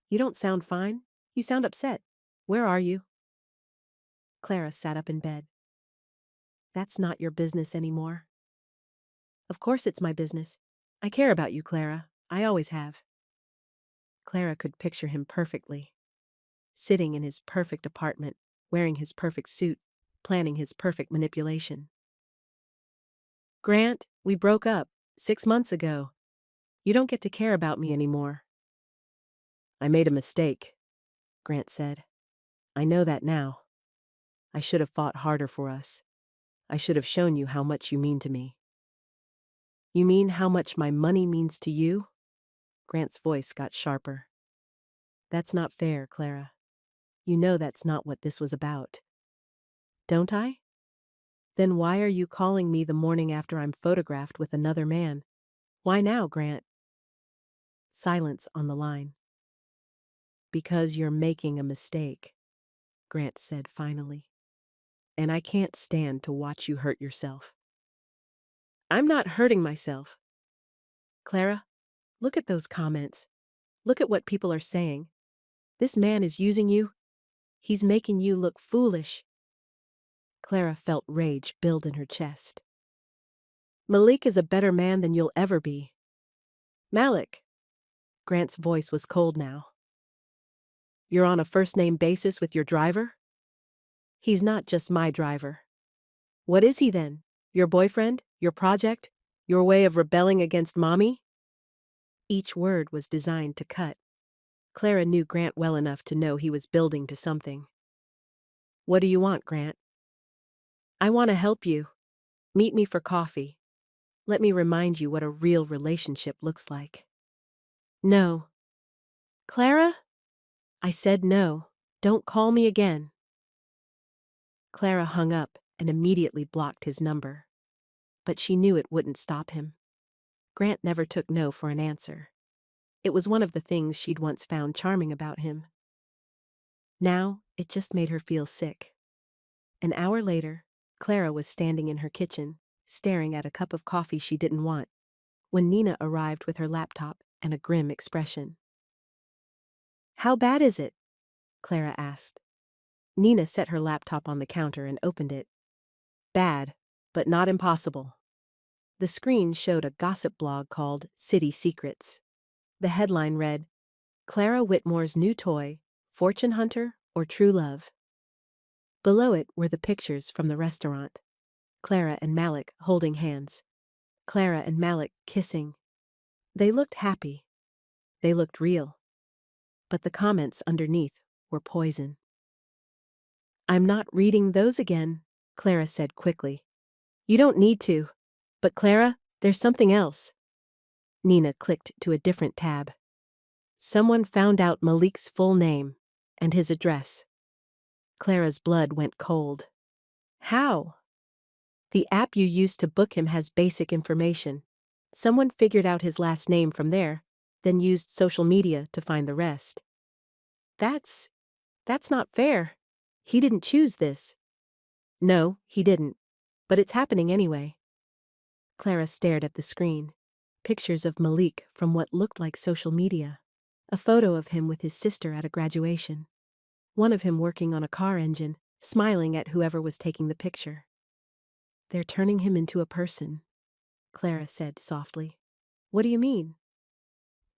You don't sound fine. You sound upset. Where are you? Clara sat up in bed. That's not your business anymore. Of course it's my business. I care about you, Clara. I always have. Clara could picture him perfectly. Sitting in his perfect apartment, wearing his perfect suit, planning his perfect manipulation. Grant, we broke up 6 months ago. You don't get to care about me anymore. I made a mistake, Grant said. I know that now. I should have fought harder for us. I should have shown you how much you mean to me. You mean how much my money means to you? Grant's voice got sharper. That's not fair, Clara. You know that's not what this was about. Don't I? Then why are you calling me the morning after I'm photographed with another man? Why now, Grant? Silence on the line. Because you're making a mistake, Grant said finally. And I can't stand to watch you hurt yourself. I'm not hurting myself. Clara, look at those comments. Look at what people are saying. This man is using you. He's making you look foolish. Clara felt rage build in her chest. Malik is a better man than you'll ever be. Malik. Grant's voice was cold now. You're on a first-name basis with your driver? He's not just my driver. What is he then? Your boyfriend? Your project? Your way of rebelling against Mommy? Each word was designed to cut. Clara knew Grant well enough to know he was building to something. What do you want, Grant? I want to help you. Meet me for coffee. Let me remind you what a real relationship looks like. No. Clara? I said no. Don't call me again. Clara hung up and immediately blocked his number. But she knew it wouldn't stop him. Grant never took no for an answer. It was one of the things she'd once found charming about him. Now, it just made her feel sick. An hour later, Clara was standing in her kitchen, staring at a cup of coffee she didn't want, when Nina arrived with her laptop and a grim expression. "How bad is it?" Clara asked. Nina set her laptop on the counter and opened it. "Bad, but not impossible." The screen showed a gossip blog called City Secrets. The headline read, "Clara Whitmore's new toy, Fortune Hunter or True Love?" Below it were the pictures from the restaurant. Clara and Malik holding hands. Clara and Malik kissing. They looked happy. They looked real. But the comments underneath were poison. "I'm not reading those again," Clara said quickly. "You don't need to. But Clara, there's something else." Nina clicked to a different tab. Someone found out Malik's full name and his address. Clara's blood went cold. "How?" "The app you used to book him has basic information. Someone figured out his last name from there, then used social media to find the rest." That's not fair. He didn't choose this." "No, he didn't. But it's happening anyway." Clara stared at the screen. Pictures of Malik from what looked like social media. A photo of him with his sister at a graduation. One of him working on a car engine, smiling at whoever was taking the picture. "They're turning him into a person," Clara said softly. "What do you mean?"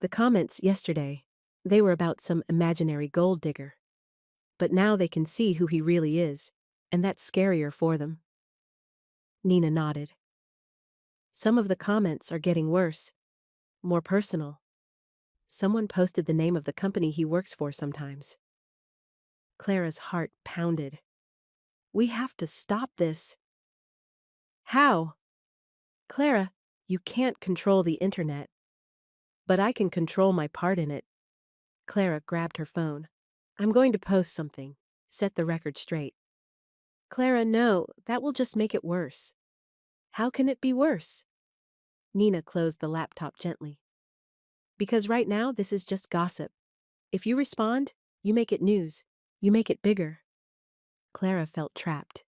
"The comments yesterday, they were about some imaginary gold digger. But now they can see who he really is, and that's scarier for them." Nina nodded. "Some of the comments are getting worse. More personal. Someone posted the name of the company he works for sometimes." Clara's heart pounded. "We have to stop this." "How?" "Clara, you can't control the internet. But I can control my part in it." Clara grabbed her phone. "I'm going to post something. Set the record straight." "Clara, no, that will just make it worse." "How can it be worse?" Nina closed the laptop gently. "Because right now this is just gossip. If you respond, you make it news. You make it bigger." Clara felt trapped,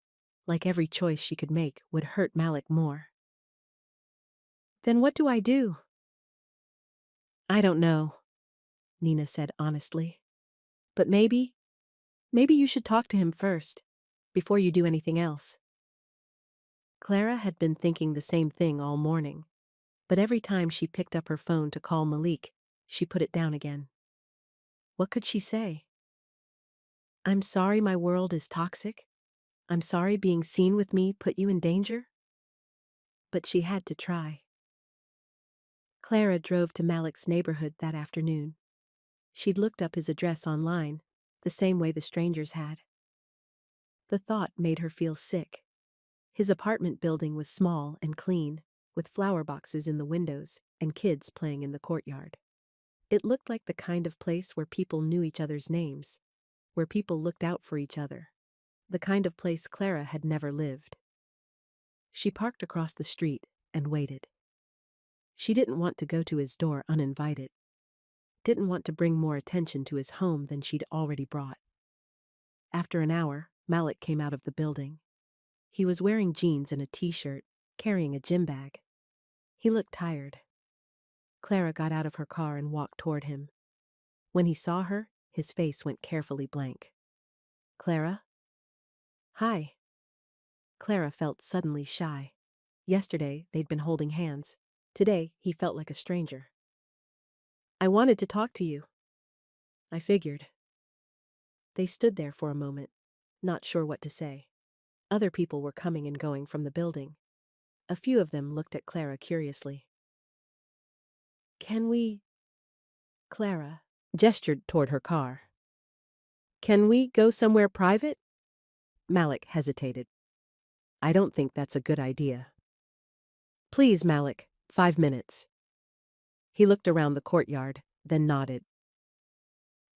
like every choice she could make would hurt Malik more. "Then what do I do?" "I don't know," Nina said honestly. "But maybe you should talk to him first, before you do anything else." Clara had been thinking the same thing all morning, but every time she picked up her phone to call Malik, she put it down again. What could she say? "I'm sorry my world is toxic. I'm sorry being seen with me put you in danger." But she had to try. Clara drove to Malik's neighborhood that afternoon. She'd looked up his address online, the same way the strangers had. The thought made her feel sick. His apartment building was small and clean, with flower boxes in the windows and kids playing in the courtyard. It looked like the kind of place where people knew each other's names, where people looked out for each other, the kind of place Clara had never lived. She parked across the street and waited. She didn't want to go to his door uninvited, didn't want to bring more attention to his home than she'd already brought. After an hour, Malik came out of the building. He was wearing jeans and a t-shirt, carrying a gym bag. He looked tired. Clara got out of her car and walked toward him. When he saw her, his face went carefully blank. "Clara?" "Hi." Clara felt suddenly shy. Yesterday, they'd been holding hands. Today, he felt like a stranger. "I wanted to talk to you." "I figured." They stood there for a moment, not sure what to say. Other people were coming and going from the building. A few of them looked at Clara curiously. "Can we—" Clara gestured toward her car. "Can we go somewhere private?" Malik hesitated. "I don't think that's a good idea." "Please, Malik, 5 minutes." He looked around the courtyard, then nodded.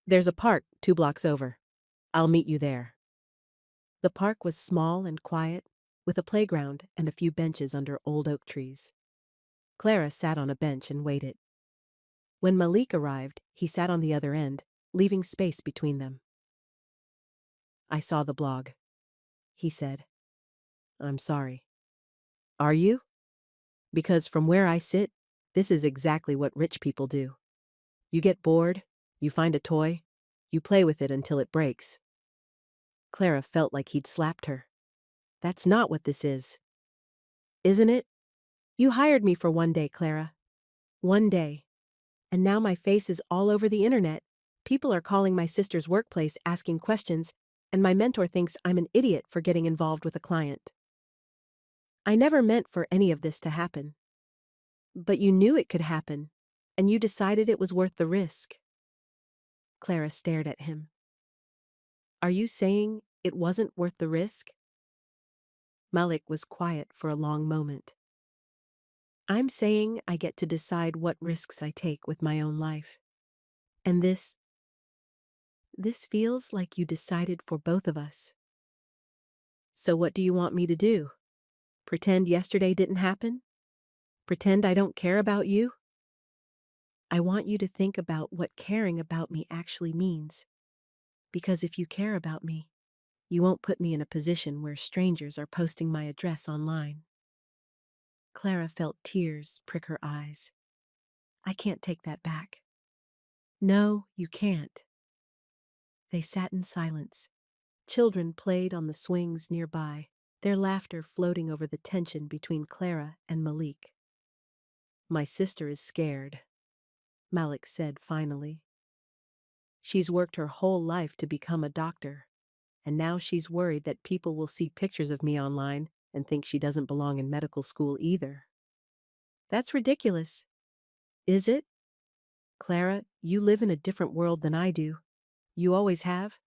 There's a park 2 blocks over. I'll meet you there. The park was small and quiet, with a playground and a few benches under old oak trees. Clara sat on a bench and waited. When Malik arrived, he sat on the other end, leaving space between them. I saw the blog, he said. I'm sorry. Are you? Because from where I sit, this is exactly what rich people do. You get bored, you find a toy, you play with it until it breaks. Clara felt like he'd slapped her. That's not what this is. Isn't it? You hired me for one day, Clara. One day. And now my face is all over the internet. People are calling my sister's workplace asking questions, and my mentor thinks I'm an idiot for getting involved with a client. I never meant for any of this to happen. But you knew it could happen, and you decided it was worth the risk. Clara stared at him. Are you saying it wasn't worth the risk? Malik was quiet for a long moment. I'm saying I get to decide what risks I take with my own life. And this feels like you decided for both of us. So what do you want me to do? Pretend yesterday didn't happen? Pretend I don't care about you? I want you to think about what caring about me actually means. Because if you care about me, you won't put me in a position where strangers are posting my address online. Clara felt tears prick her eyes. I can't take that back. No, you can't. They sat in silence. Children played on the swings nearby, their laughter floating over the tension between Clara and Malik. My sister is scared, Malik said finally. She's worked her whole life to become a doctor, and now she's worried that people will see pictures of me online and think she doesn't belong in medical school either. That's ridiculous. Is it? Clara, you live in a different world than I do. You always have.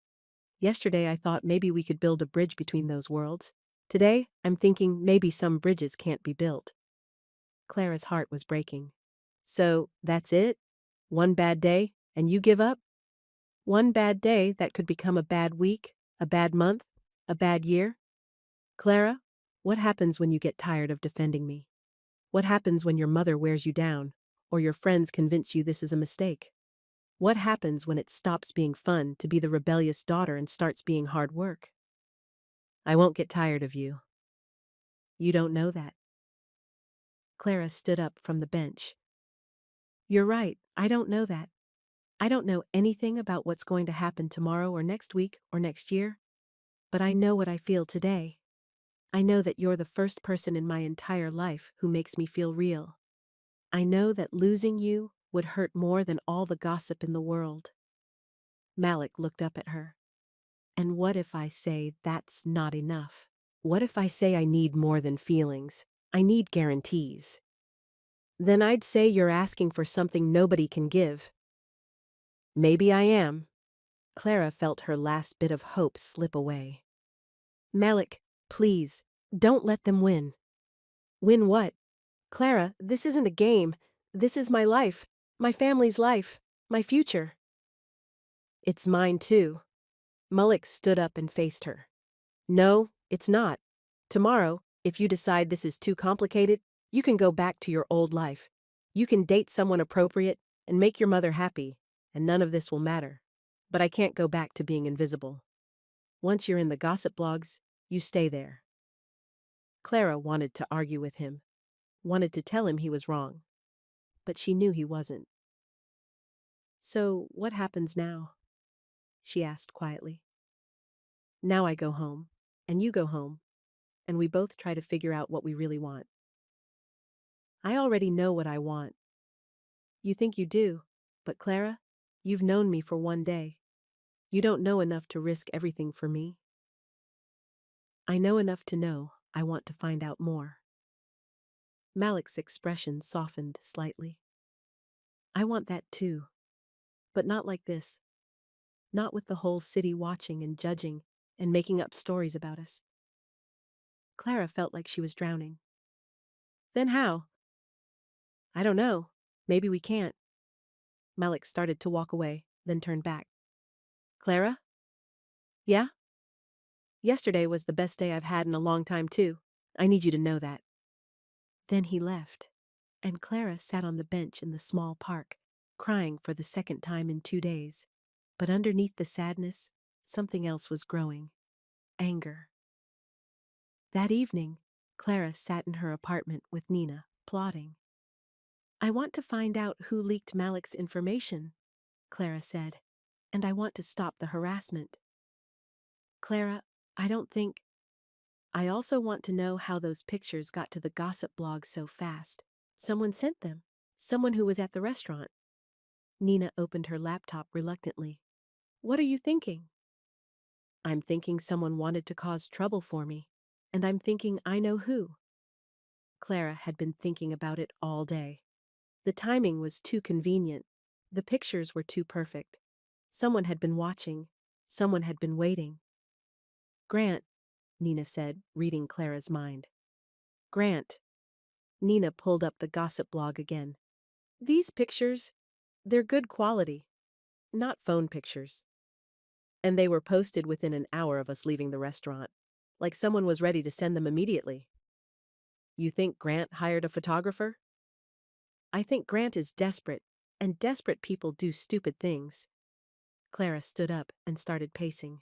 Yesterday I thought maybe we could build a bridge between those worlds. Today I'm thinking maybe some bridges can't be built. Clara's heart was breaking. So, that's it? One bad day, and you give up? One bad day that could become a bad week, a bad month, a bad year? Clara, what happens when you get tired of defending me? What happens when your mother wears you down, or your friends convince you this is a mistake? What happens when it stops being fun to be the rebellious daughter and starts being hard work? I won't get tired of you. You don't know that. Clara stood up from the bench. You're right, I don't know that. I don't know anything about what's going to happen tomorrow or next week or next year, but I know what I feel today. I know that you're the first person in my entire life who makes me feel real. I know that losing you would hurt more than all the gossip in the world. Malik looked up at her. And what if I say that's not enough? What if I say I need more than feelings? I need guarantees. Then I'd say you're asking for something nobody can give. Maybe I am. Clara felt her last bit of hope slip away. Malik, please, don't let them win. Win what? Clara, this isn't a game. This is my life, my family's life, my future. It's mine too. Malik stood up and faced her. No, it's not. Tomorrow, if you decide this is too complicated, you can go back to your old life. You can date someone appropriate and make your mother happy, and none of this will matter. But I can't go back to being invisible. Once you're in the gossip blogs, you stay there. Clara wanted to argue with him, wanted to tell him he was wrong, but she knew he wasn't. So what happens now? She asked quietly. Now I go home, and you go home, and we both try to figure out what we really want. I already know what I want. You think you do, but Clara, you've known me for one day. You don't know enough to risk everything for me. I know enough to know I want to find out more. Malik's expression softened slightly. I want that too, but not like this. Not with the whole city watching and judging and making up stories about us. Clara felt like she was drowning. Then how? I don't know. Maybe we can't. Malik started to walk away, then turned back. Clara? Yeah? Yesterday was the best day I've had in a long time, too. I need you to know that. Then he left, and Clara sat on the bench in the small park, crying for the second time in 2 days. But underneath the sadness, something else was growing. Anger. That evening, Clara sat in her apartment with Nina, plotting. I want to find out who leaked Malik's information, Clara said, and I want to stop the harassment. Clara, I don't think... I also want to know how those pictures got to the gossip blog so fast. Someone sent them. Someone who was at the restaurant. Nina opened her laptop reluctantly. What are you thinking? I'm thinking someone wanted to cause trouble for me, and I'm thinking I know who. Clara had been thinking about it all day. The timing was too convenient. The pictures were too perfect. Someone had been watching. Someone had been waiting. Grant, Nina said, reading Clara's mind. Grant. Nina pulled up the gossip blog again. These pictures, they're good quality, not phone pictures. And they were posted within an hour of us leaving the restaurant, like someone was ready to send them immediately. You think Grant hired a photographer? I think Grant is desperate, and desperate people do stupid things. Clara stood up and started pacing.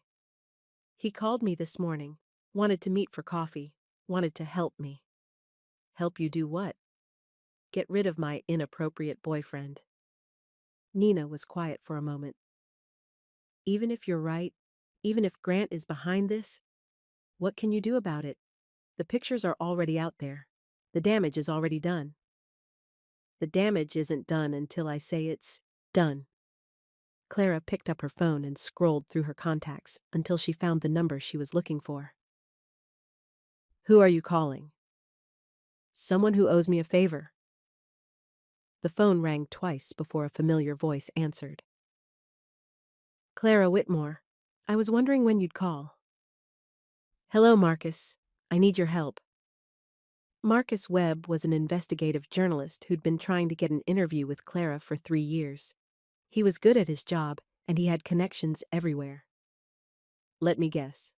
He called me this morning, wanted to meet for coffee, wanted to help me. Help you do what? Get rid of my inappropriate boyfriend. Nina was quiet for a moment. Even if you're right, even if Grant is behind this, what can you do about it? The pictures are already out there. The damage is already done. The damage isn't done until I say it's done. Clara picked up her phone and scrolled through her contacts until she found the number she was looking for. Who are you calling? Someone who owes me a favor. The phone rang twice before a familiar voice answered. Clara Whitmore, I was wondering when you'd call. Hello, Marcus. I need your help. Marcus Webb was an investigative journalist who'd been trying to get an interview with Clara for 3 years. He was good at his job, and he had connections everywhere. Let me guess,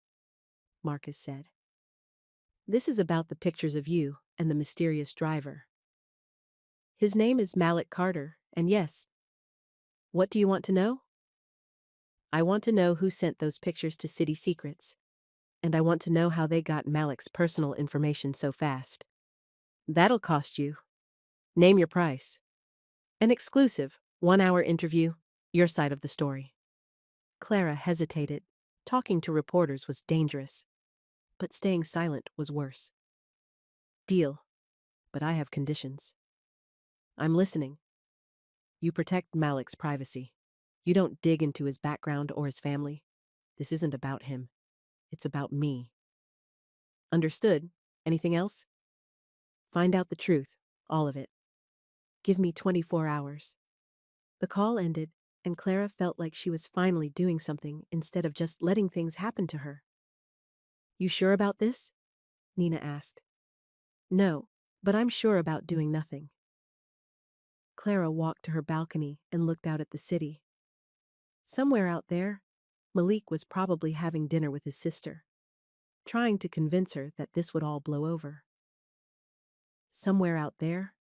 Marcus said. This is about the pictures of you and the mysterious driver. His name is Malik Carter, and yes. What do you want to know? I want to know who sent those pictures to City Secrets, and I want to know how they got Malik's personal information so fast. That'll cost you. Name your price. An exclusive, 1-hour interview, your side of the story. Clara hesitated. Talking to reporters was dangerous, but staying silent was worse. Deal, but I have conditions. I'm listening. You protect Malik's privacy. You don't dig into his background or his family. This isn't about him. It's about me. Understood? Anything else? Find out the truth, all of it. Give me 24 hours. The call ended, and Clara felt like she was finally doing something instead of just letting things happen to her. You sure about this? Nina asked. No, but I'm sure about doing nothing. Clara walked to her balcony and looked out at the city. Somewhere out there, Malik was probably having dinner with his sister, trying to convince her that this would all blow over. Somewhere out there,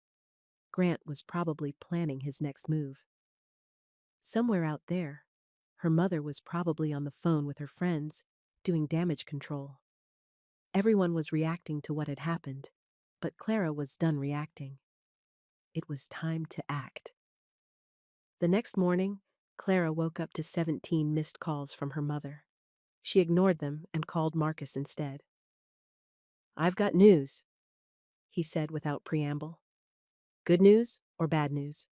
Grant was probably planning his next move. Somewhere out there, her mother was probably on the phone with her friends, doing damage control. Everyone was reacting to what had happened, but Clara was done reacting. It was time to act. The next morning, Clara woke up to 17 missed calls from her mother. She ignored them and called Marcus instead. I've got news, he said without preamble. Good news or bad news?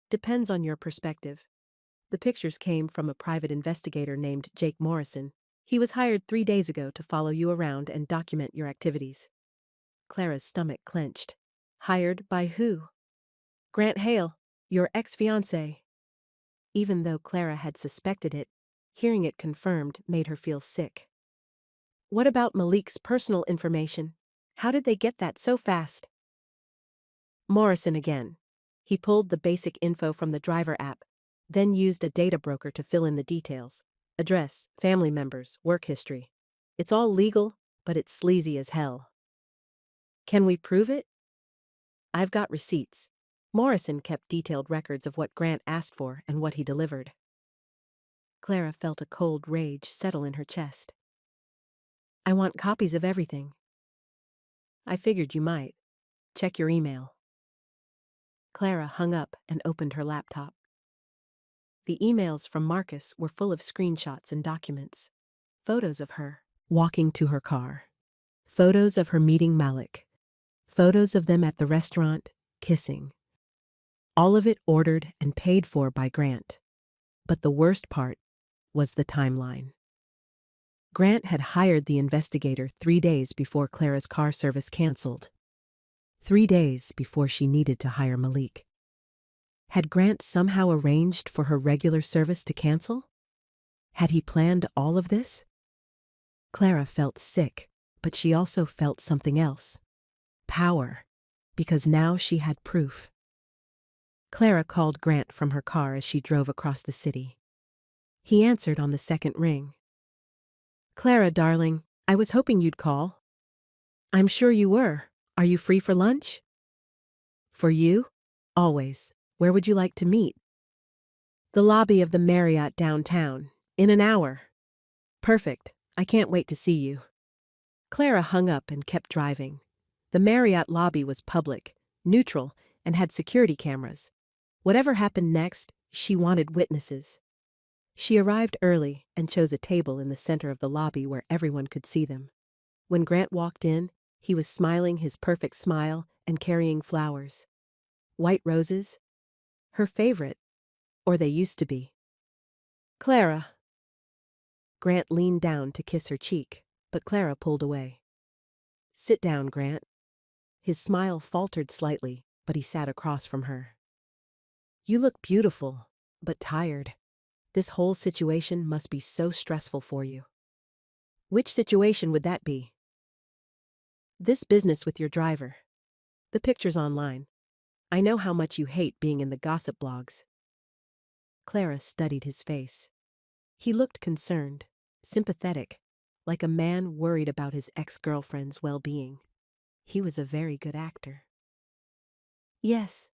Depends on your perspective. The pictures came from a private investigator named Jake Morrison. He was hired 3 days ago to follow you around and document your activities. Clara's stomach clenched. Hired by who? Grant Hale, your ex-fiancé. Even though Clara had suspected it, hearing it confirmed made her feel sick. What about Malik's personal information? How did they get that so fast? Morrison again. He pulled the basic info from the driver app, then used a data broker to fill in the details. Address, family members, work history. It's all legal, but it's sleazy as hell. Can we prove it? I've got receipts. Morrison kept detailed records of what Grant asked for and what he delivered. Clara felt a cold rage settle in her chest. I want copies of everything. I figured you might. Check your email. Clara hung up and opened her laptop. The emails from Marcus were full of screenshots and documents. Photos of her walking to her car. Photos of her meeting Malik. Photos of them at the restaurant, kissing. All of it ordered and paid for by Grant. But the worst part was the timeline. Grant had hired the investigator 3 days before Clara's car service canceled. 3 days before she needed to hire Malik. Had Grant somehow arranged for her regular service to cancel? Had he planned all of this? Clara felt sick, but she also felt something else. Power, because now she had proof. Clara called Grant from her car as she drove across the city. He answered on the second ring. Clara, darling, I was hoping you'd call. I'm sure you were. Are you free for lunch? For you? Always. Where would you like to meet? The lobby of the Marriott downtown. In an hour. Perfect. I can't wait to see you. Clara hung up and kept driving. The Marriott lobby was public, neutral, and had security cameras. Whatever happened next, she wanted witnesses. She arrived early and chose a table in the center of the lobby where everyone could see them. When Grant walked in, he was smiling his perfect smile and carrying flowers. White roses. Her favorite. Or they used to be. Clara. Grant leaned down to kiss her cheek, but Clara pulled away. Sit down, Grant. His smile faltered slightly, but he sat across from her. You look beautiful, but tired. This whole situation must be so stressful for you. Which situation would that be? This business with your driver. The picture's online. I know how much you hate being in the gossip blogs. Clara studied his face. He looked concerned, sympathetic, like a man worried about his ex-girlfriend's well-being. He was a very good actor. Yes,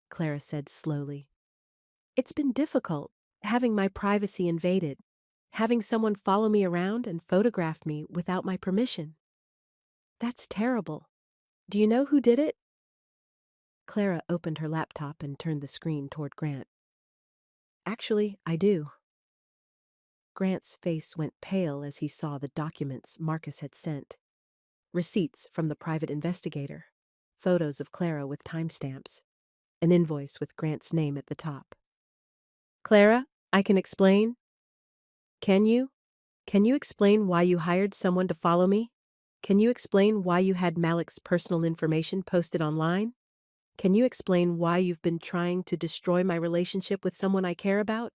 Clara said slowly. It's been difficult, having my privacy invaded, having someone follow me around and photograph me without my permission. That's terrible. Do you know who did it? Clara opened her laptop and turned the screen toward Grant. Actually, I do. Grant's face went pale as he saw the documents Marcus had sent. Receipts from the private investigator, photos of Clara with timestamps, an invoice with Grant's name at the top. Clara, I can explain. Can you? Can you explain why you hired someone to follow me? Can you explain why you had Malik's personal information posted online? Can you explain why you've been trying to destroy my relationship with someone I care about?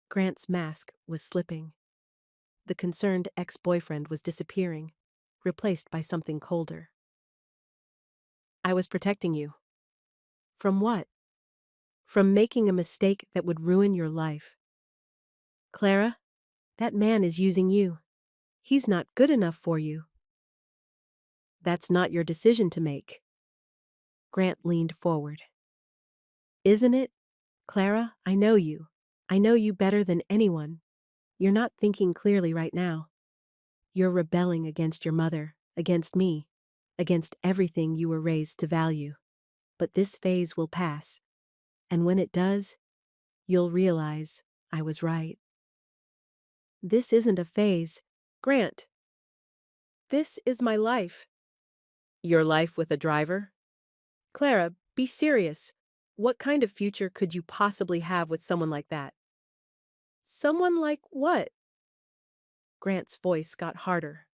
Grant's mask was slipping. The concerned ex-boyfriend was disappearing, replaced by something colder. I was protecting you. From what? From making a mistake that would ruin your life. Clara, that man is using you. He's not good enough for you. That's not your decision to make. Grant leaned forward. Isn't it? Clara, I know you. I know you better than anyone. You're not thinking clearly right now. You're rebelling against your mother, against me, against everything you were raised to value. But this phase will pass. And when it does, you'll realize I was right. This isn't a phase. Grant. This is my life. Your life with a driver? Clara, be serious. What kind of future could you possibly have with someone like that? Someone like what? Grant's voice got harder.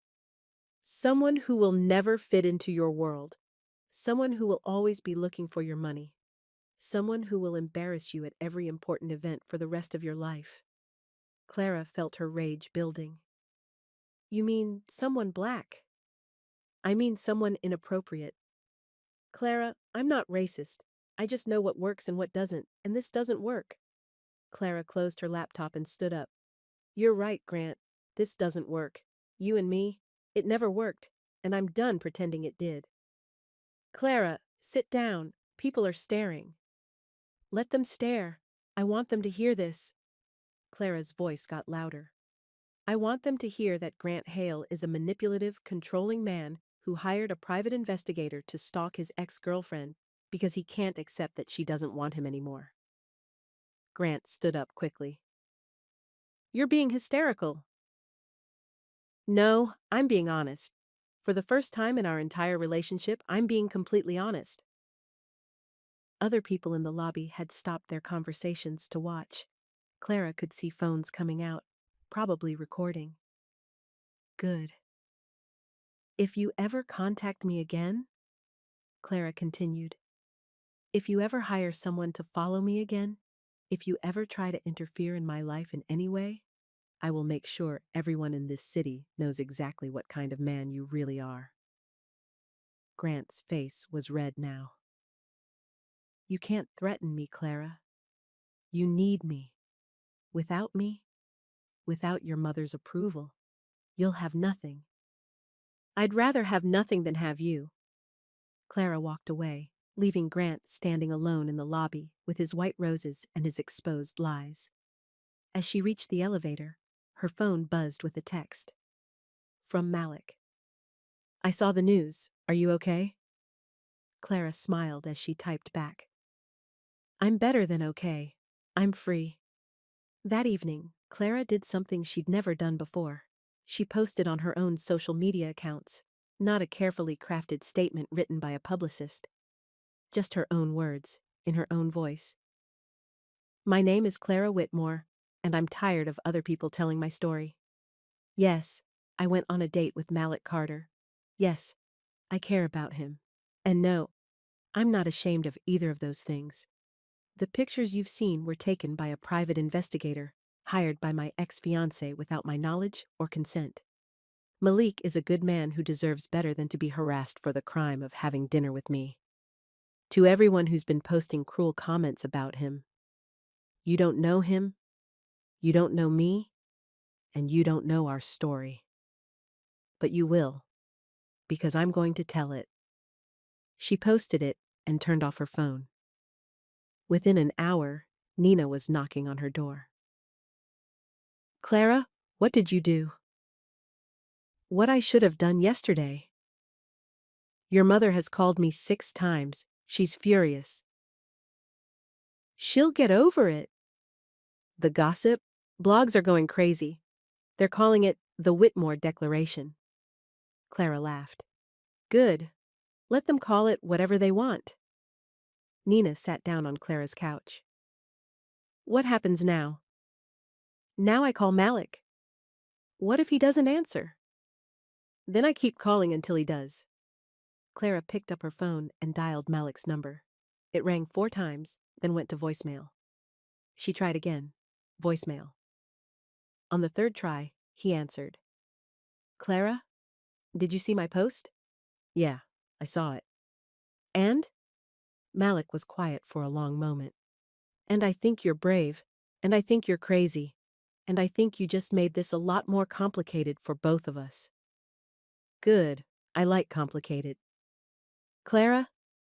Someone who will never fit into your world. Someone who will always be looking for your money. Someone who will embarrass you at every important event for the rest of your life. Clara felt her rage building. You mean someone black? I mean someone inappropriate. Clara, I'm not racist. I just know what works and what doesn't, and this doesn't work. Clara closed her laptop and stood up. You're right, Grant. This doesn't work. You and me, it never worked, and I'm done pretending it did. Clara, sit down. People are staring. Let them stare. I want them to hear this. Clara's voice got louder. I want them to hear that Grant Hale is a manipulative, controlling man who hired a private investigator to stalk his ex-girlfriend because he can't accept that she doesn't want him anymore. Grant stood up quickly. You're being hysterical. No, I'm being honest. For the first time in our entire relationship, I'm being completely honest. Other people in the lobby had stopped their conversations to watch. Clara could see phones coming out, probably recording. Good. If you ever contact me again, Clara continued, if you ever hire someone to follow me again, if you ever try to interfere in my life in any way, I will make sure everyone in this city knows exactly what kind of man you really are. Grant's face was red now. You can't threaten me, Clara. You need me. Without me, without your mother's approval, you'll have nothing. I'd rather have nothing than have you. Clara walked away, leaving Grant standing alone in the lobby with his white roses and his exposed lies. As she reached the elevator, her phone buzzed with a text. From Malik. I saw the news. Are you okay? Clara smiled as she typed back. I'm better than okay. I'm free. That evening, Clara did something she'd never done before. She posted on her own social media accounts, not a carefully crafted statement written by a publicist. Just her own words, in her own voice. My name is Clara Whitmore, and I'm tired of other people telling my story. Yes, I went on a date with Malik Carter. Yes, I care about him. And no, I'm not ashamed of either of those things. The pictures you've seen were taken by a private investigator, hired by my ex-fiancé without my knowledge or consent. Malik is a good man who deserves better than to be harassed for the crime of having dinner with me. To everyone who's been posting cruel comments about him, you don't know him, you don't know me, and you don't know our story. But you will, because I'm going to tell it. She posted it and turned off her phone. Within an hour, Nina was knocking on her door. Clara, what did you do? What I should have done yesterday. Your mother has called me 6 times. She's furious. She'll get over it. The gossip? Blogs are going crazy. They're calling it the Whitmore Declaration. Clara laughed. Good. Let them call it whatever they want. Nina sat down on Clara's couch. What happens now? Now I call Malik. What if he doesn't answer? Then I keep calling until he does. Clara picked up her phone and dialed Malik's number. It rang 4 times, then went to voicemail. She tried again. Voicemail. On the 3rd try, he answered. Clara, did you see my post? Yeah, I saw it. And? Malik was quiet for a long moment. And I think you're brave, and I think you're crazy, and I think you just made this a lot more complicated for both of us. Good, I like complicated. Clara?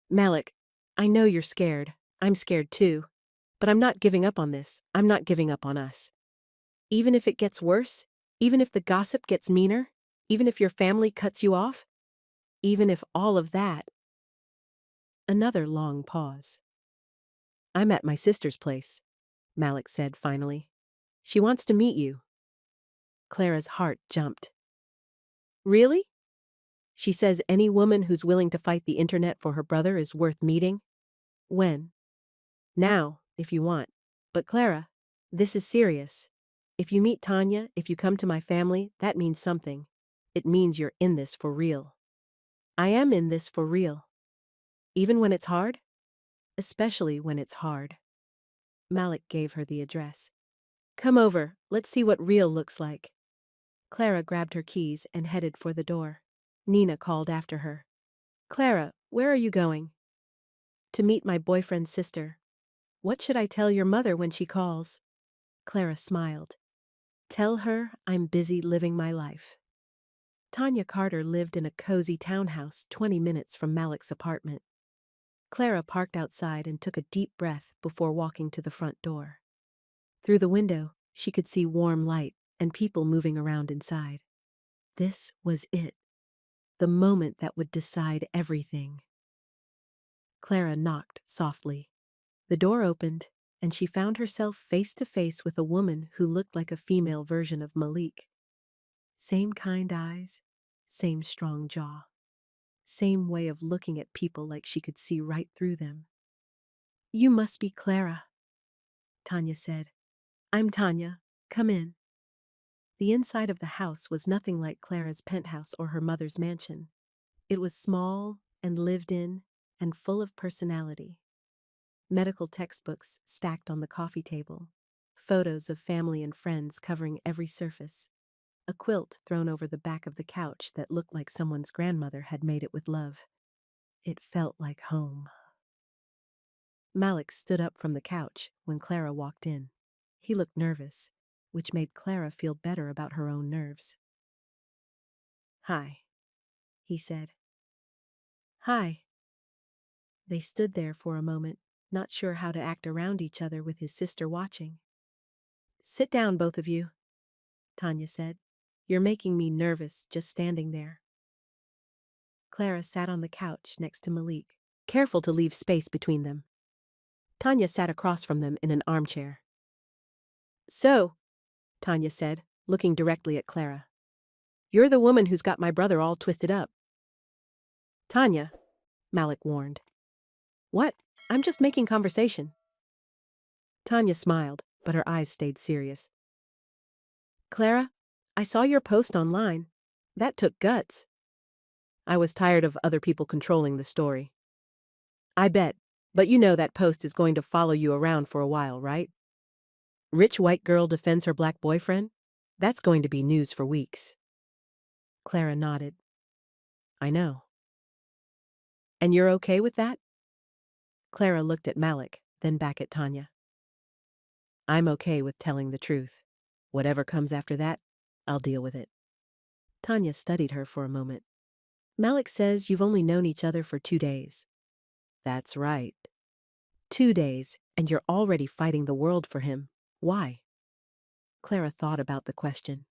Malik, I know you're scared. I'm scared too. But I'm not giving up on this. I'm not giving up on us. Even if it gets worse, even if the gossip gets meaner, even if your family cuts you off, even if all of that. Another long pause. I'm at my sister's place, Malik said finally. She wants to meet you. Clara's heart jumped. Really? She says any woman who's willing to fight the internet for her brother is worth meeting? When? Now, if you want. But Clara, this is serious. If you meet Tanya, if you come to my family, that means something. It means you're in this for real. I am in this for real. Even when it's hard? Especially when it's hard. Malik gave her the address. Come over, let's see what real looks like. Clara grabbed her keys and headed for the door. Nina called after her. Clara, where are you going? To meet my boyfriend's sister. What should I tell your mother when she calls? Clara smiled. Tell her I'm busy living my life. Tanya Carter lived in a cozy townhouse 20 minutes from Malik's apartment. Clara parked outside and took a deep breath before walking to the front door. Through the window, she could see warm light and people moving around inside. This was it. The moment that would decide everything. Clara knocked softly. The door opened, and she found herself face to face with a woman who looked like a female version of Malik. Same kind eyes, same strong jaw, same way of looking at people like she could see right through them. You must be Clara, Tanya said. I'm Tanya. Come in. The inside of the house was nothing like Clara's penthouse or her mother's mansion. It was small and lived in and full of personality. Medical textbooks stacked on the coffee table, photos of family and friends covering every surface, a quilt thrown over the back of the couch that looked like someone's grandmother had made it with love. It felt like home. Malik stood up from the couch when Clara walked in. He looked nervous, which made Clara feel better about her own nerves. Hi, he said. Hi. They stood there for a moment, not sure how to act around each other with his sister watching. Sit down, both of you, Tanya said. You're making me nervous just standing there. Clara sat on the couch next to Malik, careful to leave space between them. Tanya sat across from them in an armchair. So, Tanya said, looking directly at Clara. You're the woman who's got my brother all twisted up. Tanya, Malik warned. What? I'm just making conversation. Tanya smiled, but her eyes stayed serious. Clara, I saw your post online. That took guts. I was tired of other people controlling the story. I bet, but you know that post is going to follow you around for a while, right? Rich white girl defends her black boyfriend? That's going to be news for weeks. Clara nodded. I know. And you're okay with that? Clara looked at Malik, then back at Tanya. I'm okay with telling the truth. Whatever comes after that, I'll deal with it. Tanya studied her for a moment. Malik says you've only known each other for 2 days. That's right. 2 days, and you're already fighting the world for him. Why? Clara thought about the question.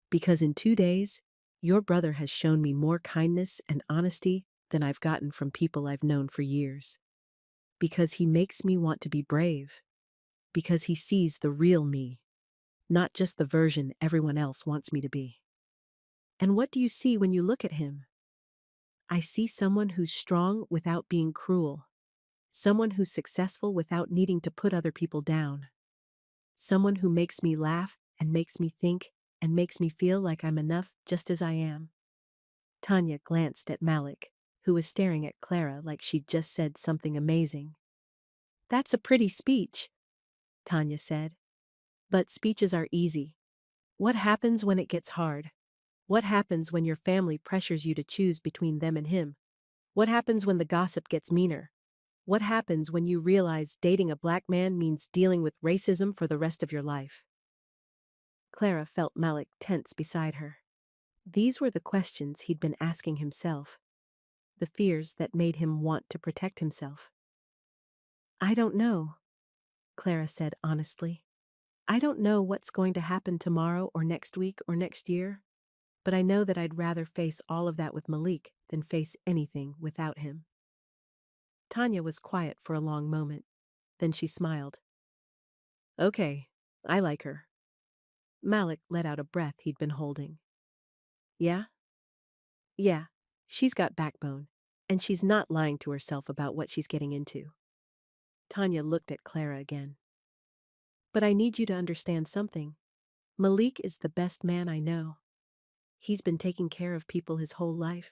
Because in 2 days, your brother has shown me more kindness and honesty than I've gotten from people I've known for years. Because he makes me want to be brave. Because he sees the real me, not just the version everyone else wants me to be. And what do you see when you look at him? I see someone who's strong without being cruel. Someone who's successful without needing to put other people down. Someone who makes me laugh and makes me think and makes me feel like I'm enough just as I am. Tanya glanced at Malik, who was staring at Clara like she'd just said something amazing. That's a pretty speech, Tanya said. But speeches are easy. What happens when it gets hard? What happens when your family pressures you to choose between them and him? What happens when the gossip gets meaner? What happens when you realize dating a black man means dealing with racism for the rest of your life? Clara felt Malik tense beside her. These were the questions he'd been asking himself, the fears that made him want to protect himself. I don't know, Clara said honestly. I don't know what's going to happen tomorrow or next week or next year, but I know that I'd rather face all of that with Malik than face anything without him. Tanya was quiet for a long moment. Then she smiled. Okay, I like her. Malik let out a breath he'd been holding. Yeah? Yeah, she's got backbone, and she's not lying to herself about what she's getting into. Tanya looked at Clara again. But I need you to understand something. Malik is the best man I know. He's been taking care of people his whole life.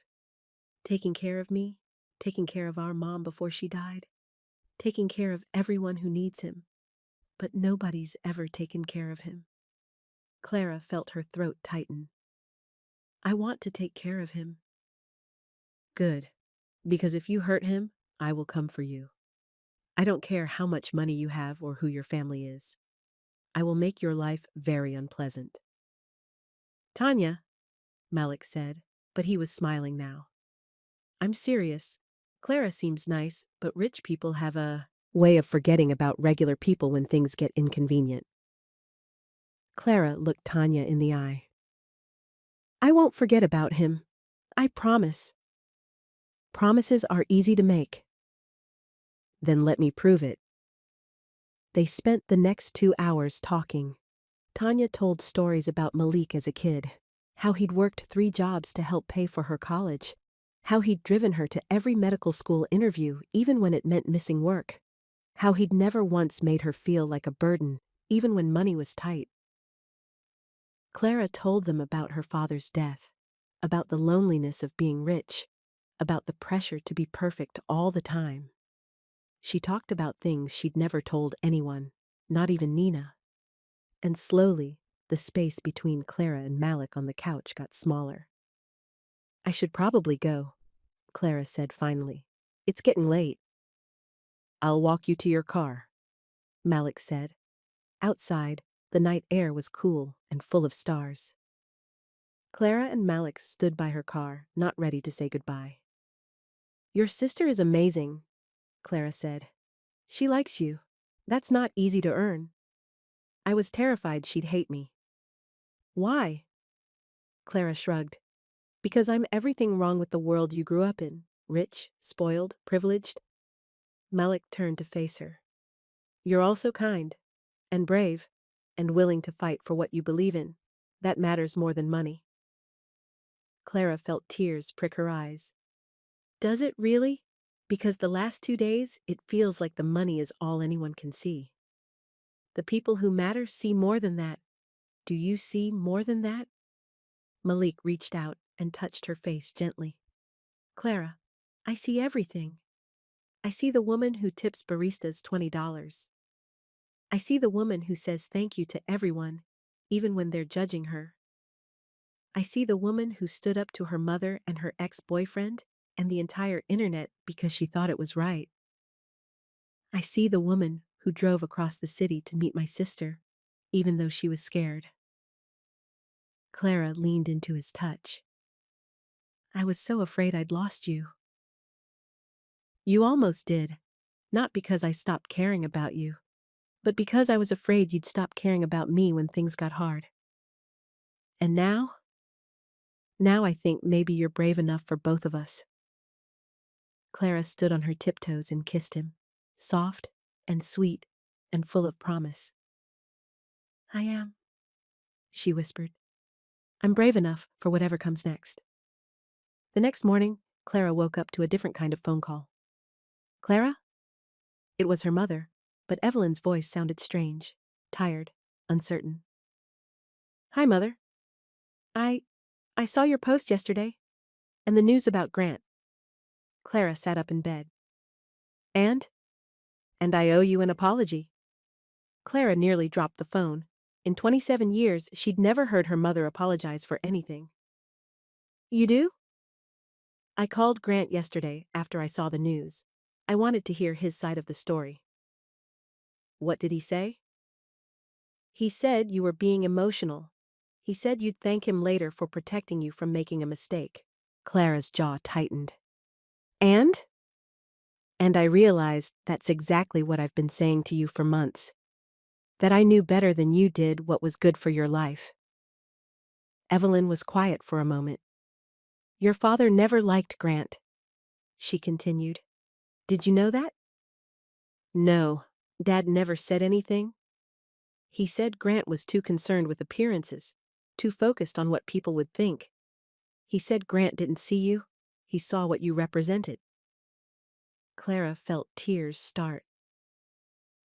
Taking care of me, taking care of our mom before she died, taking care of everyone who needs him. But nobody's ever taken care of him. Clara felt her throat tighten. I want to take care of him. Good, because if you hurt him, I will come for you. I don't care how much money you have or who your family is. I will make your life very unpleasant." "Tanya," Malik said, but he was smiling now. "I'm serious. Clara seems nice, but rich people have a way of forgetting about regular people when things get inconvenient." Clara looked Tanya in the eye. "I won't forget about him. I promise." "Promises are easy to make." "Then let me prove it." They spent the next 2 hours talking. Tanya told stories about Malik as a kid, how he'd worked 3 jobs to help pay for her college, how he'd driven her to every medical school interview even when it meant missing work, how he'd never once made her feel like a burden, even when money was tight. Clara told them about her father's death, about the loneliness of being rich, about the pressure to be perfect all the time. She talked about things she'd never told anyone, not even Nina. And slowly, the space between Clara and Malik on the couch got smaller. "I should probably go," Clara said finally. "It's getting late." "I'll walk you to your car," Malik said. Outside, the night air was cool and full of stars. Clara and Malik stood by her car, not ready to say goodbye. "Your sister is amazing," Clara said. "She likes you. That's not easy to earn. I was terrified she'd hate me." "Why?" Clara shrugged. "Because I'm everything wrong with the world you grew up in. Rich, spoiled, privileged." Malik turned to face her. "You're also kind, and brave, and willing to fight for what you believe in. That matters more than money." Clara felt tears prick her eyes. "Does it really? Because the last 2 days, it feels like the money is all anyone can see. The people who matter see more than that. Do you see more than that?" Malik reached out and touched her face gently. "Clara, I see everything. I see the woman who tips baristas $20. I see the woman who says thank you to everyone, even when they're judging her. I see the woman who stood up to her mother and her ex-boyfriend and the entire internet because she thought it was right. I see the woman who drove across the city to meet my sister, even though she was scared." Clara leaned into his touch. "I was so afraid I'd lost you." "You almost did, not because I stopped caring about you, but because I was afraid you'd stop caring about me when things got hard. And now? Now I think maybe you're brave enough for both of us." Clara stood on her tiptoes and kissed him, soft and sweet and full of promise. "I am," she whispered. "I'm brave enough for whatever comes next." The next morning, Clara woke up to a different kind of phone call. "Clara?" It was her mother, but Evelyn's voice sounded strange, tired, uncertain. "Hi, Mother. I saw your post yesterday, and the news about Grant." Clara sat up in bed. "And? And I owe you an apology." Clara nearly dropped the phone. In 27 years, she'd never heard her mother apologize for anything. "You do?" "I called Grant yesterday after I saw the news. I wanted to hear his side of the story." "What did he say?" "He said you were being emotional. He said you'd thank him later for protecting you from making a mistake." Clara's jaw tightened. "And?" "And I realized that's exactly what I've been saying to you for months. That I knew better than you did what was good for your life." Evelyn was quiet for a moment. "Your father never liked Grant," she continued. "Did you know that?" "No, Dad never said anything. He said Grant was too concerned with appearances, too focused on what people would think. He said Grant didn't see you, he saw what you represented." Clara felt tears start.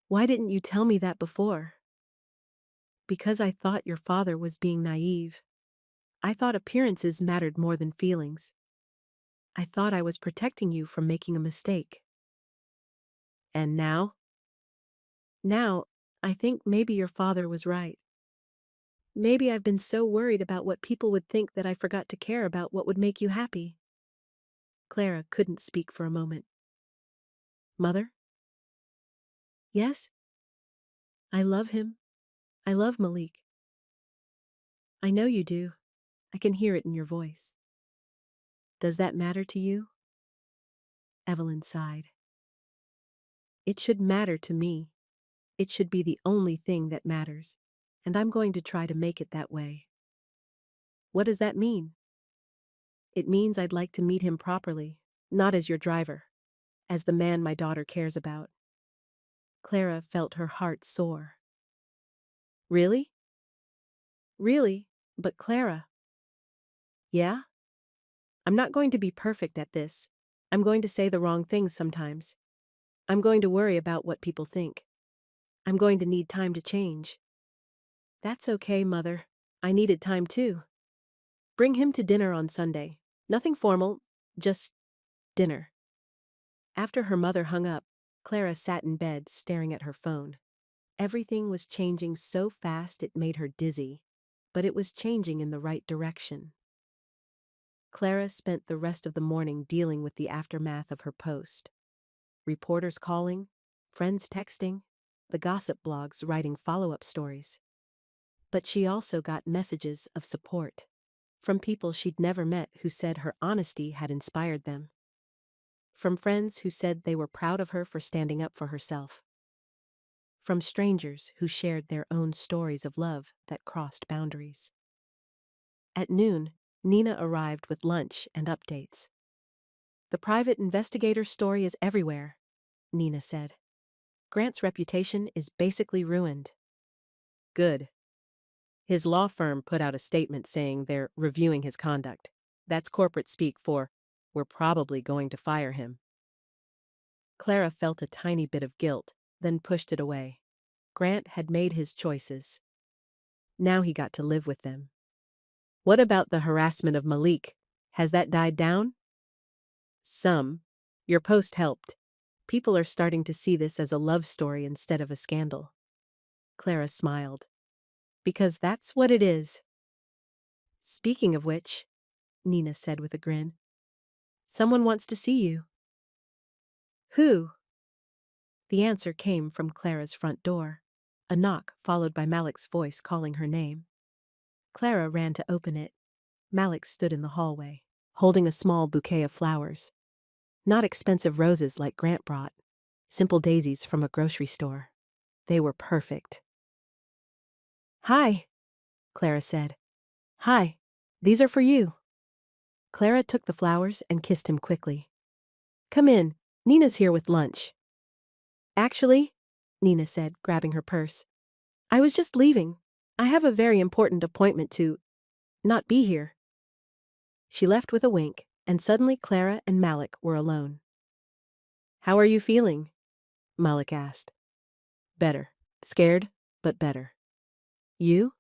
"Why didn't you tell me that before?" "Because I thought your father was being naive. I thought appearances mattered more than feelings. I thought I was protecting you from making a mistake." "And now?" "Now, I think maybe your father was right. Maybe I've been so worried about what people would think that I forgot to care about what would make you happy." Clara couldn't speak for a moment. Mother? Yes? I love him. I love Malik. I know you do. I can hear it in your voice. Does that matter to you? Evelyn sighed. It should matter to me. It should be the only thing that matters, and I'm going to try to make it that way. What does that mean? It means I'd like to meet him properly, not as your driver, as the man my daughter cares about. Clara felt her heart soar. Really? Really? But Clara. Yeah? I'm not going to be perfect at this. I'm going to say the wrong things sometimes. I'm going to worry about what people think. I'm going to need time to change. That's okay, Mother. I needed time too. Bring him to dinner on Sunday. Nothing formal, just dinner. After her mother hung up, Clara sat in bed staring at her phone. Everything was changing so fast it made her dizzy, but it was changing in the right direction. Clara spent the rest of the morning dealing with the aftermath of her post. Reporters calling, friends texting, the gossip blogs writing follow-up stories. But she also got messages of support from people she'd never met who said her honesty had inspired them. From friends who said they were proud of her for standing up for herself. From strangers who shared their own stories of love that crossed boundaries. At noon, Nina arrived with lunch and updates. The private investigator story is everywhere, Nina said. Grant's reputation is basically ruined. Good. His law firm put out a statement saying they're reviewing his conduct. That's corporate speak for, we're probably going to fire him. Clara felt a tiny bit of guilt, then pushed it away. Grant had made his choices. Now he got to live with them. What about the harassment of Malik? Has that died down? Some. Your post helped. People are starting to see this as a love story instead of a scandal. Clara smiled. Because that's what it is. Speaking of which, Nina said with a grin, someone wants to see you. Who? The answer came from Clara's front door. A knock followed by Malik's voice calling her name. Clara ran to open it. Malik stood in the hallway, holding a small bouquet of flowers. Not expensive roses like Grant brought. Simple daisies from a grocery store. They were perfect. Hi, Clara said. Hi, these are for you. Clara took the flowers and kissed him quickly. Come in, Nina's here with lunch. Actually, Nina said, grabbing her purse, I was just leaving. I have a very important appointment to not be here. She left with a wink, and suddenly Clara and Malik were alone. How are you feeling? Malik asked. Better. Scared, but better. You?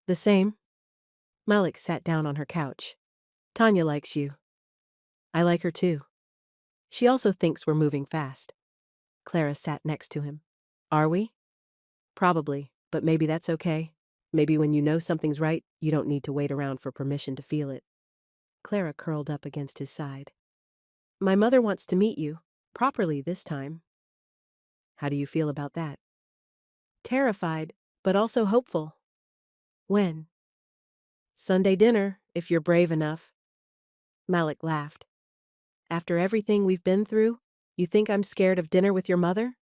The same. Malik sat down on her couch. Tanya likes you. I like her too. She also thinks we're moving fast. Clara sat next to him. Are we? Probably, but maybe that's okay. Maybe when you know something's right, you don't need to wait around for permission to feel it. Clara curled up against his side. My mother wants to meet you, properly this time. How do you feel about that? Terrified, but also hopeful. When? Sunday dinner, if you're brave enough. Malik laughed. After everything we've been through, you think I'm scared of dinner with your mother?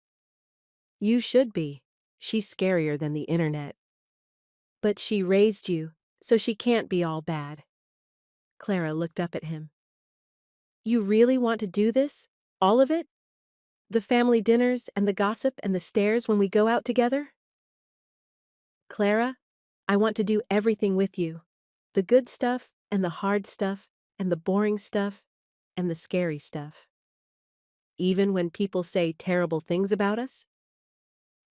You should be. She's scarier than the internet. But she raised you, so she can't be all bad. Clara looked up at him. You really want to do this? All of it? The family dinners and the gossip and the stares when we go out together? Clara, I want to do everything with you. The good stuff and the hard stuff and the boring stuff and the scary stuff. Even when people say terrible things about us?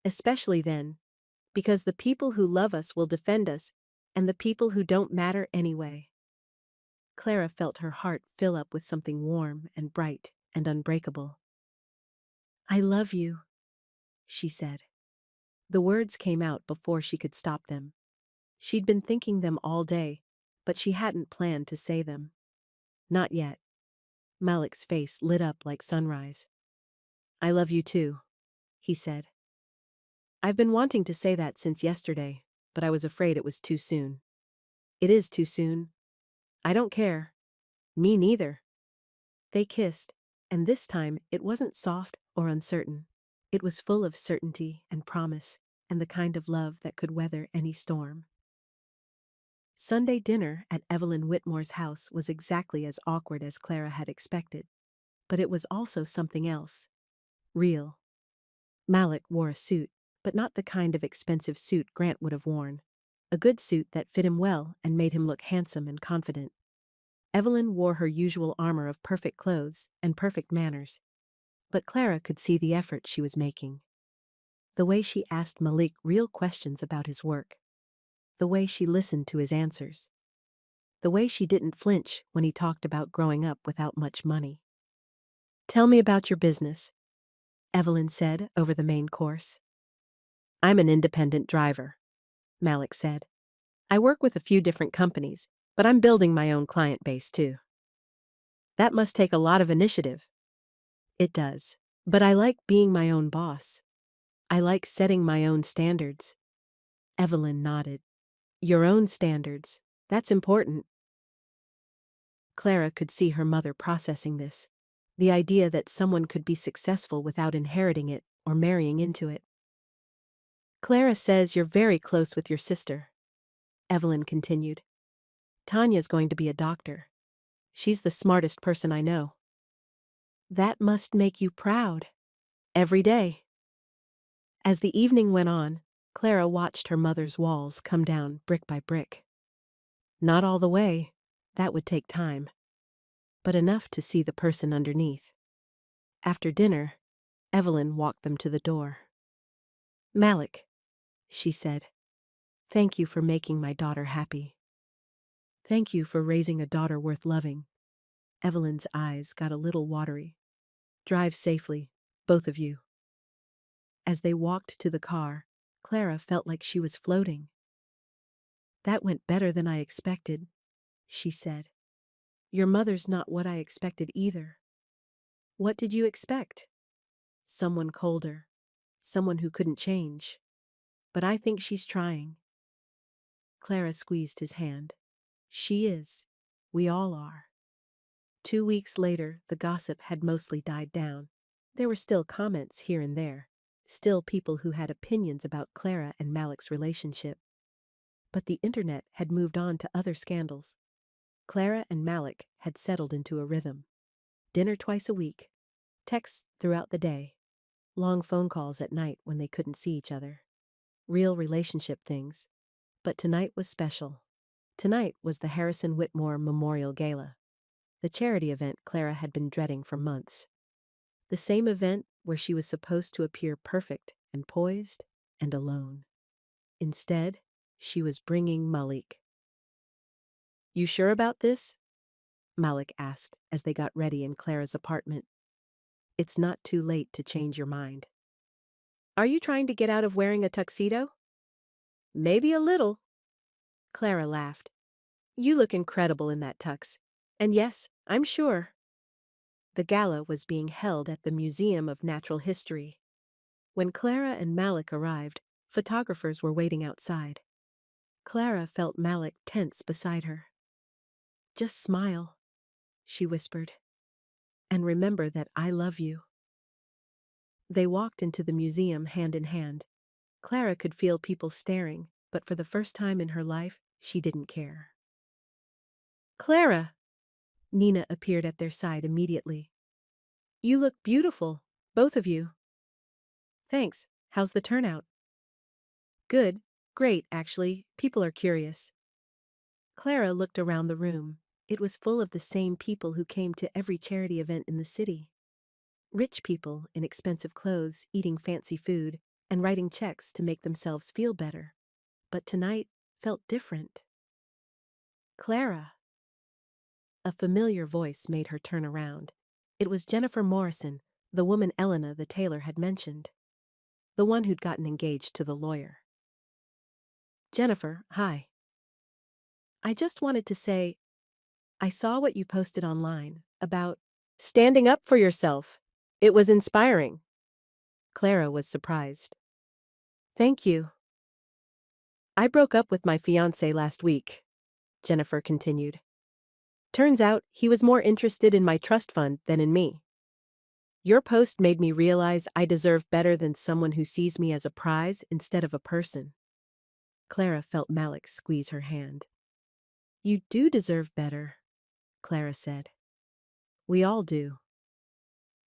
Especially then, because the people who love us will defend us and the people who don't matter anyway. Clara felt her heart fill up with something warm and bright and unbreakable. I love you, she said. The words came out before she could stop them. She'd been thinking them all day, but she hadn't planned to say them. Not yet. Malik's face lit up like sunrise. I love you too, he said. I've been wanting to say that since yesterday, but I was afraid it was too soon. It is too soon. I don't care. Me neither. They kissed, and this time it wasn't soft or uncertain. It was full of certainty and promise, and the kind of love that could weather any storm. Sunday dinner at Evelyn Whitmore's house was exactly as awkward as Clara had expected, but it was also something else. Real. Malik wore a suit, but not the kind of expensive suit Grant would have worn. A good suit that fit him well and made him look handsome and confident. Evelyn wore her usual armor of perfect clothes and perfect manners, but Clara could see the effort she was making. The way she asked Malik real questions about his work. The way she listened to his answers. The way she didn't flinch when he talked about growing up without much money. Tell me about your business, Evelyn said over the main course. I'm an independent driver, Malik said. I work with a few different companies, but I'm building my own client base too. That must take a lot of initiative. It does, but I like being my own boss. I like setting my own standards. Evelyn nodded. Your own standards. That's important. Clara could see her mother processing this. The idea that someone could be successful without inheriting it or marrying into it. Clara says you're very close with your sister, Evelyn continued. Tanya's going to be a doctor. She's the smartest person I know. That must make you proud. Every day. As the evening went on, Clara watched her mother's walls come down brick by brick. Not all the way. That would take time. But enough to see the person underneath. After dinner, Evelyn walked them to the door. Malik, she said, thank you for making my daughter happy. Thank you for raising a daughter worth loving. Evelyn's eyes got a little watery. Drive safely, both of you. As they walked to the car, Clara felt like she was floating. That went better than I expected, she said. Your mother's not what I expected either. What did you expect? Someone colder. Someone who couldn't change. But I think she's trying. Clara squeezed his hand. She is. We all are. 2 weeks later, the gossip had mostly died down. There were still comments here and there. Still people who had opinions about Clara and Malik's relationship. But the internet had moved on to other scandals. Clara and Malik had settled into a rhythm. Dinner twice a week. Texts throughout the day. Long phone calls at night when they couldn't see each other. Real relationship things. But tonight was special. Tonight was the Harrison Whitmore Memorial Gala. The charity event Clara had been dreading for months. The same event where she was supposed to appear perfect and poised and alone. Instead, she was bringing Malik. You sure about this? Malik asked as they got ready in Clara's apartment. It's not too late to change your mind. Are you trying to get out of wearing a tuxedo? Maybe a little. Clara laughed. You look incredible in that tux. And yes, I'm sure. The gala was being held at the Museum of Natural History. When Clara and Malik arrived, photographers were waiting outside. Clara felt Malik tense beside her. Just smile, she whispered. And remember that I love you. They walked into the museum hand in hand. Clara could feel people staring, but for the first time in her life, she didn't care. Clara! Nina appeared at their side immediately. You look beautiful, both of you. Thanks. How's the turnout? Good. Great, actually. People are curious. Clara looked around the room. It was full of the same people who came to every charity event in the city. Rich people in expensive clothes, eating fancy food, and writing checks to make themselves feel better. But tonight felt different. Clara. A familiar voice made her turn around. It was Jennifer Morrison, the woman Elena the tailor had mentioned. The one who'd gotten engaged to the lawyer. Jennifer, hi. I just wanted to say, I saw what you posted online about standing up for yourself. It was inspiring. Clara was surprised. Thank you. I broke up with my fiancé last week, Jennifer continued. Turns out he was more interested in my trust fund than in me. Your post made me realize I deserve better than someone who sees me as a prize instead of a person. Clara felt Malik squeeze her hand. You do deserve better, Clara said. We all do.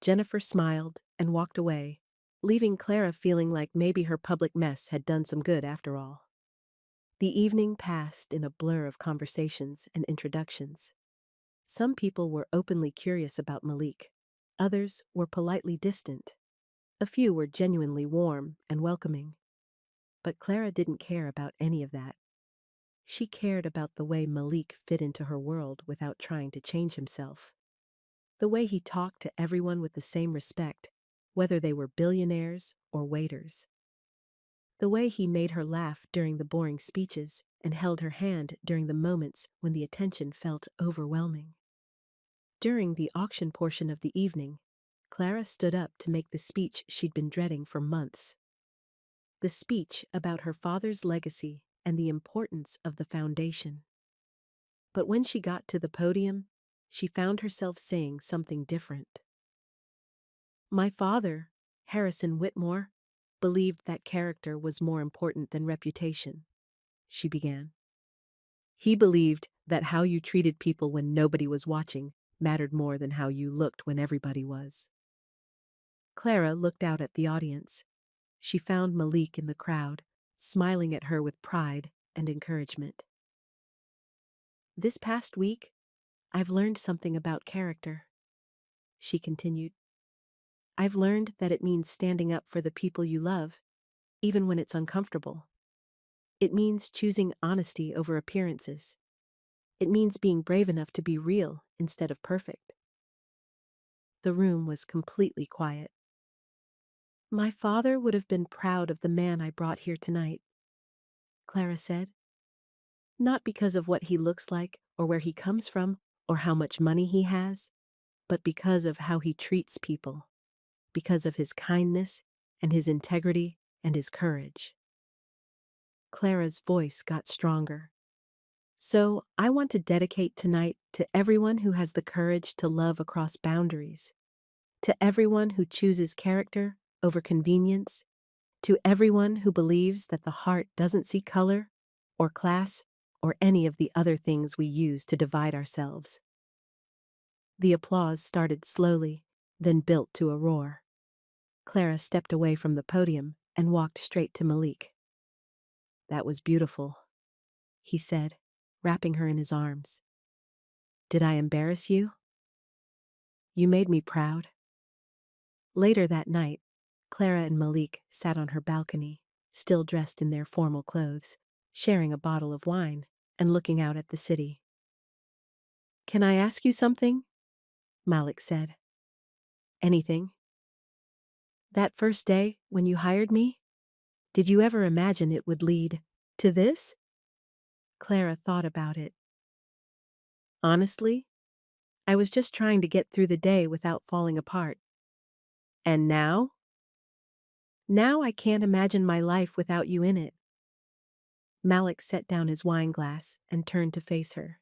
Jennifer smiled and walked away, leaving Clara feeling like maybe her public mess had done some good after all. The evening passed in a blur of conversations and introductions. Some people were openly curious about Malik. Others were politely distant. A few were genuinely warm and welcoming. But Clara didn't care about any of that. She cared about the way Malik fit into her world without trying to change himself. The way he talked to everyone with the same respect, whether they were billionaires or waiters. The way he made her laugh during the boring speeches and held her hand during the moments when the attention felt overwhelming. During the auction portion of the evening, Clara stood up to make the speech she'd been dreading for months. The speech about her father's legacy and the importance of the foundation. But when she got to the podium, she found herself saying something different. My father, Harrison Whitmore, believed that character was more important than reputation, she began. He believed that how you treated people when nobody was watching mattered more than how you looked when everybody was. Clara looked out at the audience. She found Malik in the crowd, smiling at her with pride and encouragement. This past week, I've learned something about character, she continued. I've learned that it means standing up for the people you love, even when it's uncomfortable. It means choosing honesty over appearances. It means being brave enough to be real instead of perfect. The room was completely quiet. My father would have been proud of the man I brought here tonight, Clara said. Not because of what he looks like or where he comes from or how much money he has, but because of how he treats people, because of his kindness and his integrity and his courage. Clara's voice got stronger. So I want to dedicate tonight to everyone who has the courage to love across boundaries, to everyone who chooses character over convenience, to everyone who believes that the heart doesn't see color or class or any of the other things we use to divide ourselves. The applause started slowly, then built to a roar. Clara stepped away from the podium and walked straight to Malik. That was beautiful, he said, wrapping her in his arms. Did I embarrass you? You made me proud. Later that night, Clara and Malik sat on her balcony, still dressed in their formal clothes, sharing a bottle of wine and looking out at the city. Can I ask you something? Malik said. Anything. That first day, when you hired me, did you ever imagine it would lead to this? Clara thought about it. Honestly, I was just trying to get through the day without falling apart. And now? Now I can't imagine my life without you in it. Malik set down his wine glass and turned to face her.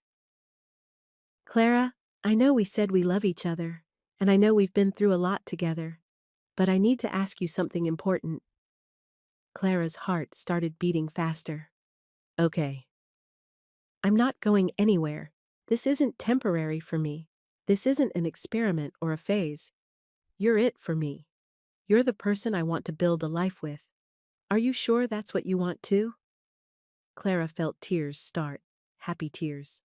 Clara, I know we said we love each other, and I know we've been through a lot together, but I need to ask you something important. Clara's heart started beating faster. Okay. I'm not going anywhere. This isn't temporary for me. This isn't an experiment or a phase. You're it for me. You're the person I want to build a life with. Are you sure that's what you want too? Clara felt tears start, happy tears.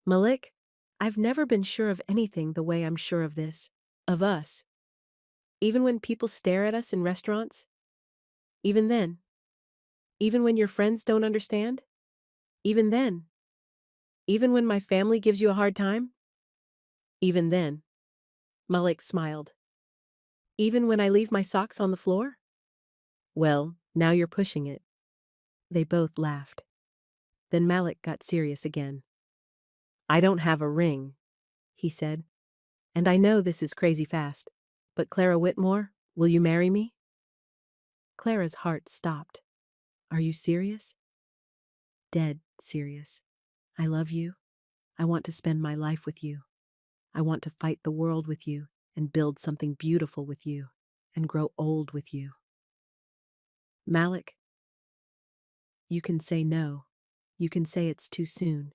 Malik, I've never been sure of anything the way I'm sure of this, of us. Even when people stare at us in restaurants? Even then? Even when your friends don't understand? Even then? Even when my family gives you a hard time? Even then. Malik smiled. Even when I leave my socks on the floor? Well, now you're pushing it. They both laughed. Then Malik got serious again. I don't have a ring, he said. And I know this is crazy fast, but Clara Whitmore, will you marry me? Clara's heart stopped. Are you serious? Dead serious. I love you. I want to spend my life with you. I want to fight the world with you and build something beautiful with you and grow old with you. Malik, you can say no. You can say it's too soon.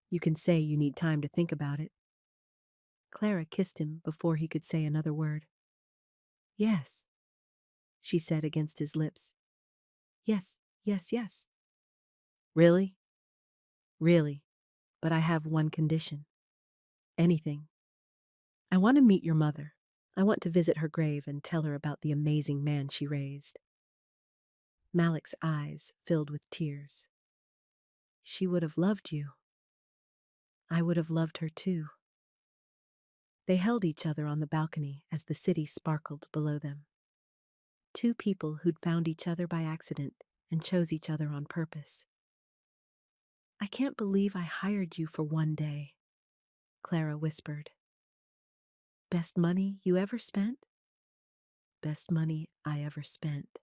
You can say you need time to think about it. Clara kissed him before he could say another word. Yes, she said against his lips. Yes, yes, yes. Really? Really. But I have one condition. Anything. I want to meet your mother. I want to visit her grave and tell her about the amazing man she raised. Malik's eyes filled with tears. She would have loved you. I would have loved her too. They held each other on the balcony as the city sparkled below them. Two people who'd found each other by accident and chose each other on purpose. I can't believe I hired you for one day, Clara whispered. Best money you ever spent? Best money I ever spent.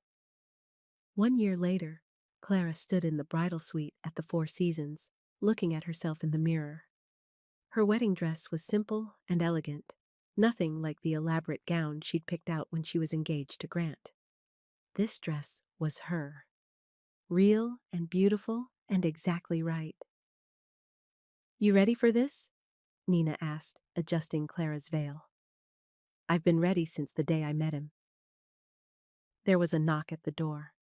1 year later, Clara stood in the bridal suite at the Four Seasons, looking at herself in the mirror. Her wedding dress was simple and elegant, nothing like the elaborate gown she'd picked out when she was engaged to Grant. This dress was her. Real and beautiful and exactly right. You ready for this? Nina asked, adjusting Clara's veil. I've been ready since the day I met him. There was a knock at the door.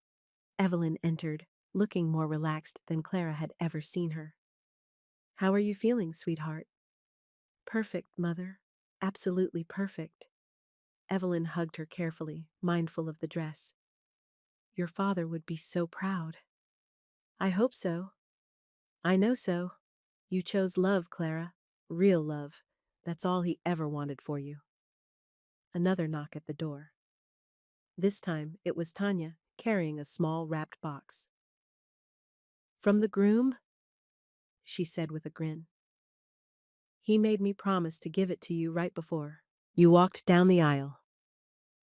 Evelyn entered, looking more relaxed than Clara had ever seen her. How are you feeling, sweetheart? Perfect, Mother. Absolutely perfect. Evelyn hugged her carefully, mindful of the dress. Your father would be so proud. I hope so. I know so. You chose love, Clara. Real love. That's all he ever wanted for you. Another knock at the door. This time it was Tanya, carrying a small wrapped box. From the groom? She said with a grin. He made me promise to give it to you right before you walked down the aisle.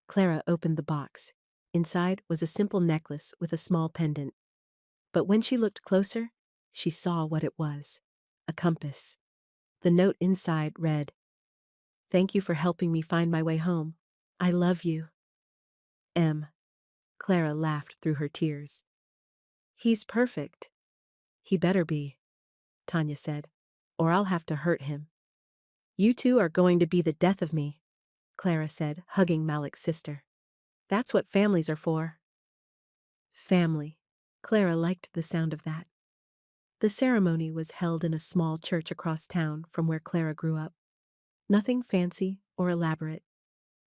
Clara opened the box. Inside was a simple necklace with a small pendant. But when she looked closer, she saw what it was. A compass. The note inside read, Thank you for helping me find my way home. I love you. M. Clara laughed through her tears. He's perfect. He better be, Tanya said, or I'll have to hurt him. You two are going to be the death of me, Clara said, hugging Malik's sister. That's what families are for. Family. Clara liked the sound of that. The ceremony was held in a small church across town from where Clara grew up. Nothing fancy or elaborate,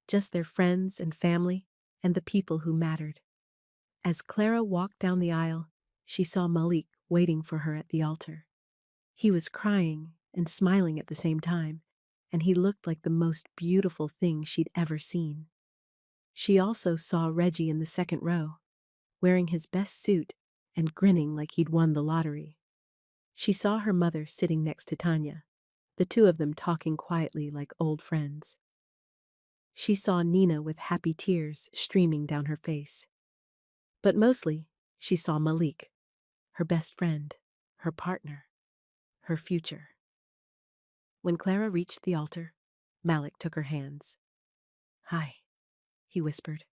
just their friends and family and the people who mattered. As Clara walked down the aisle, she saw Malik waiting for her at the altar. He was crying and smiling at the same time, and he looked like the most beautiful thing she'd ever seen. She also saw Reggie in the second row, wearing his best suit and grinning like he'd won the lottery. She saw her mother sitting next to Tanya, the two of them talking quietly like old friends. She saw Nina with happy tears streaming down her face. But mostly, she saw Malik, her best friend, her partner, her future. When Clara reached the altar, Malik took her hands. Hi, he whispered.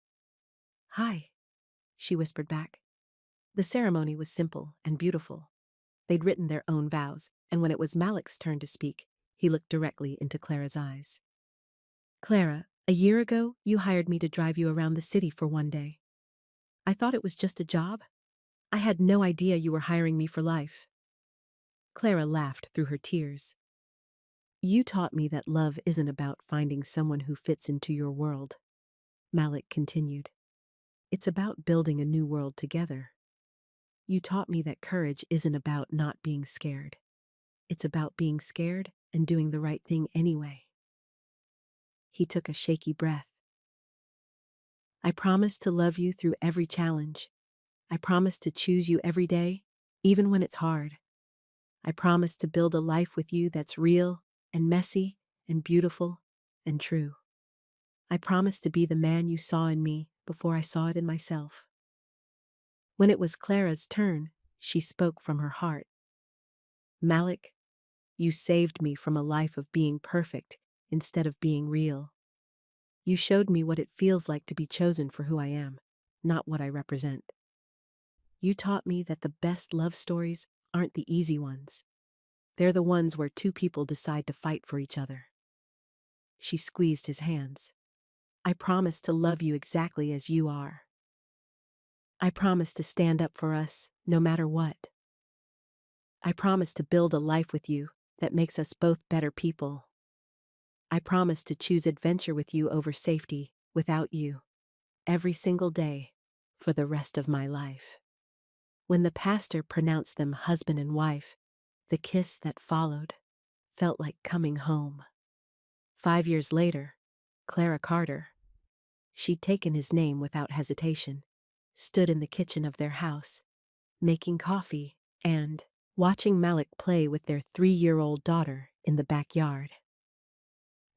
Hi, she whispered back. The ceremony was simple and beautiful. They'd written their own vows, and when it was Malik's turn to speak, he looked directly into Clara's eyes. Clara, a year ago, you hired me to drive you around the city for one day. I thought it was just a job. I had no idea you were hiring me for life. Clara laughed through her tears. You taught me that love isn't about finding someone who fits into your world, Malik continued. It's about building a new world together. You taught me that courage isn't about not being scared. It's about being scared and doing the right thing anyway. He took a shaky breath. I promise to love you through every challenge. I promise to choose you every day, even when it's hard. I promise to build a life with you that's real and messy and beautiful and true. I promise to be the man you saw in me before I saw it in myself. When it was Clara's turn, she spoke from her heart. Malik, you saved me from a life of being perfect instead of being real. You showed me what it feels like to be chosen for who I am, not what I represent. You taught me that the best love stories aren't the easy ones. They're the ones where two people decide to fight for each other. She squeezed his hands. I promise to love you exactly as you are. I promise to stand up for us, no matter what. I promise to build a life with you that makes us both better people. I promise to choose adventure with you over safety without you, every single day, for the rest of my life. When the pastor pronounced them husband and wife, the kiss that followed felt like coming home. 5 years later, Clara Carter, she'd taken his name without hesitation, stood in the kitchen of their house, making coffee and watching Malik play with their 3-year-old daughter in the backyard.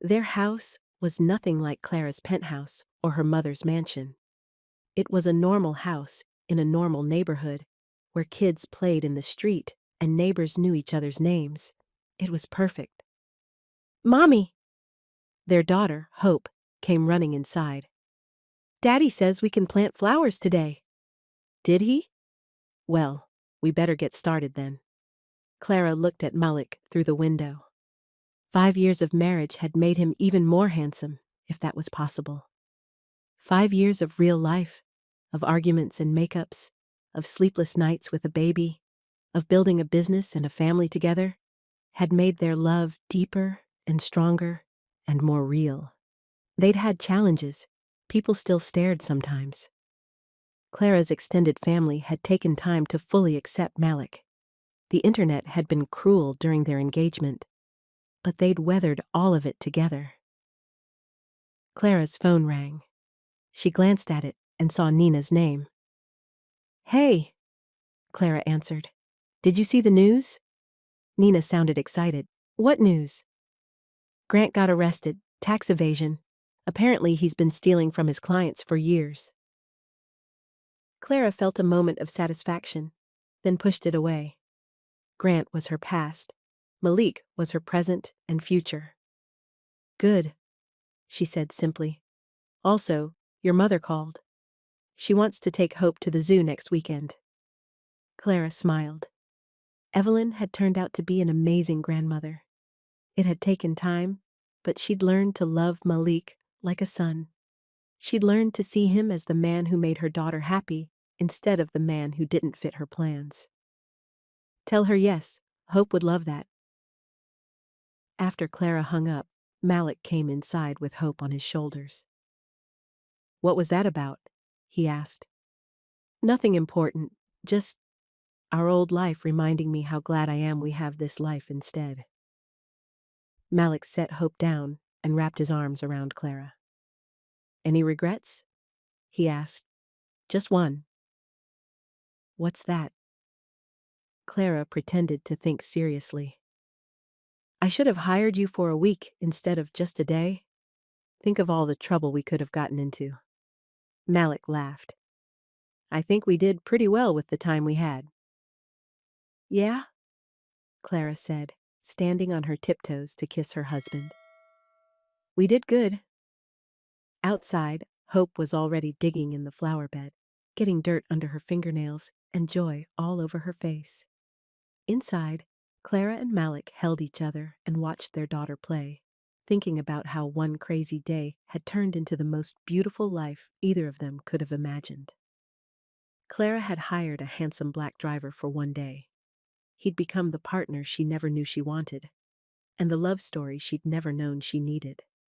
Their house was nothing like Clara's penthouse or her mother's mansion. It was a normal house in a normal neighborhood where kids played in the street and neighbors knew each other's names. It was perfect. Mommy! Their daughter, Hope, came running inside. Daddy says we can plant flowers today. Did he? Well, we better get started then. Clara looked at Malik through the window. 5 years of marriage had made him even more handsome, if that was possible. 5 years of real life, of arguments and makeups, of sleepless nights with a baby, of building a business and a family together, had made their love deeper and stronger and more real. They'd had challenges. People still stared sometimes. Clara's extended family had taken time to fully accept Malik. The internet had been cruel during their engagement, but they'd weathered all of it together. Clara's phone rang. She glanced at it and saw Nina's name. Hey, Clara answered. Did you see the news? Nina sounded excited. What news? Grant got arrested, tax evasion. Apparently he's been stealing from his clients for years. Clara felt a moment of satisfaction, then pushed it away. Grant was her past. Malik was her present and future. Good, she said simply. Also, your mother called. She wants to take Hope to the zoo next weekend. Clara smiled. Evelyn had turned out to be an amazing grandmother. It had taken time, but she'd learned to love Malik like a son. She'd learned to see him as the man who made her daughter happy instead of the man who didn't fit her plans. Tell her yes, Hope would love that. After Clara hung up, Malik came inside with Hope on his shoulders. What was that about? He asked. Nothing important, just our old life reminding me how glad I am we have this life instead. Malik set Hope down and wrapped his arms around Clara. Any regrets? He asked. Just one. What's that? Clara pretended to think seriously. I should have hired you for a week instead of just a day. Think of all the trouble we could have gotten into. Malik laughed. I think we did pretty well with the time we had. Yeah? Clara said, standing on her tiptoes to kiss her husband. We did good. Outside, Hope was already digging in the flower bed, getting dirt under her fingernails and joy all over her face. Inside, Clara and Malik held each other and watched their daughter play, thinking about how one crazy day had turned into the most beautiful life either of them could have imagined. Clara had hired a handsome black driver for one day. He'd become the partner she never knew she wanted, and the love story she'd never known she needed.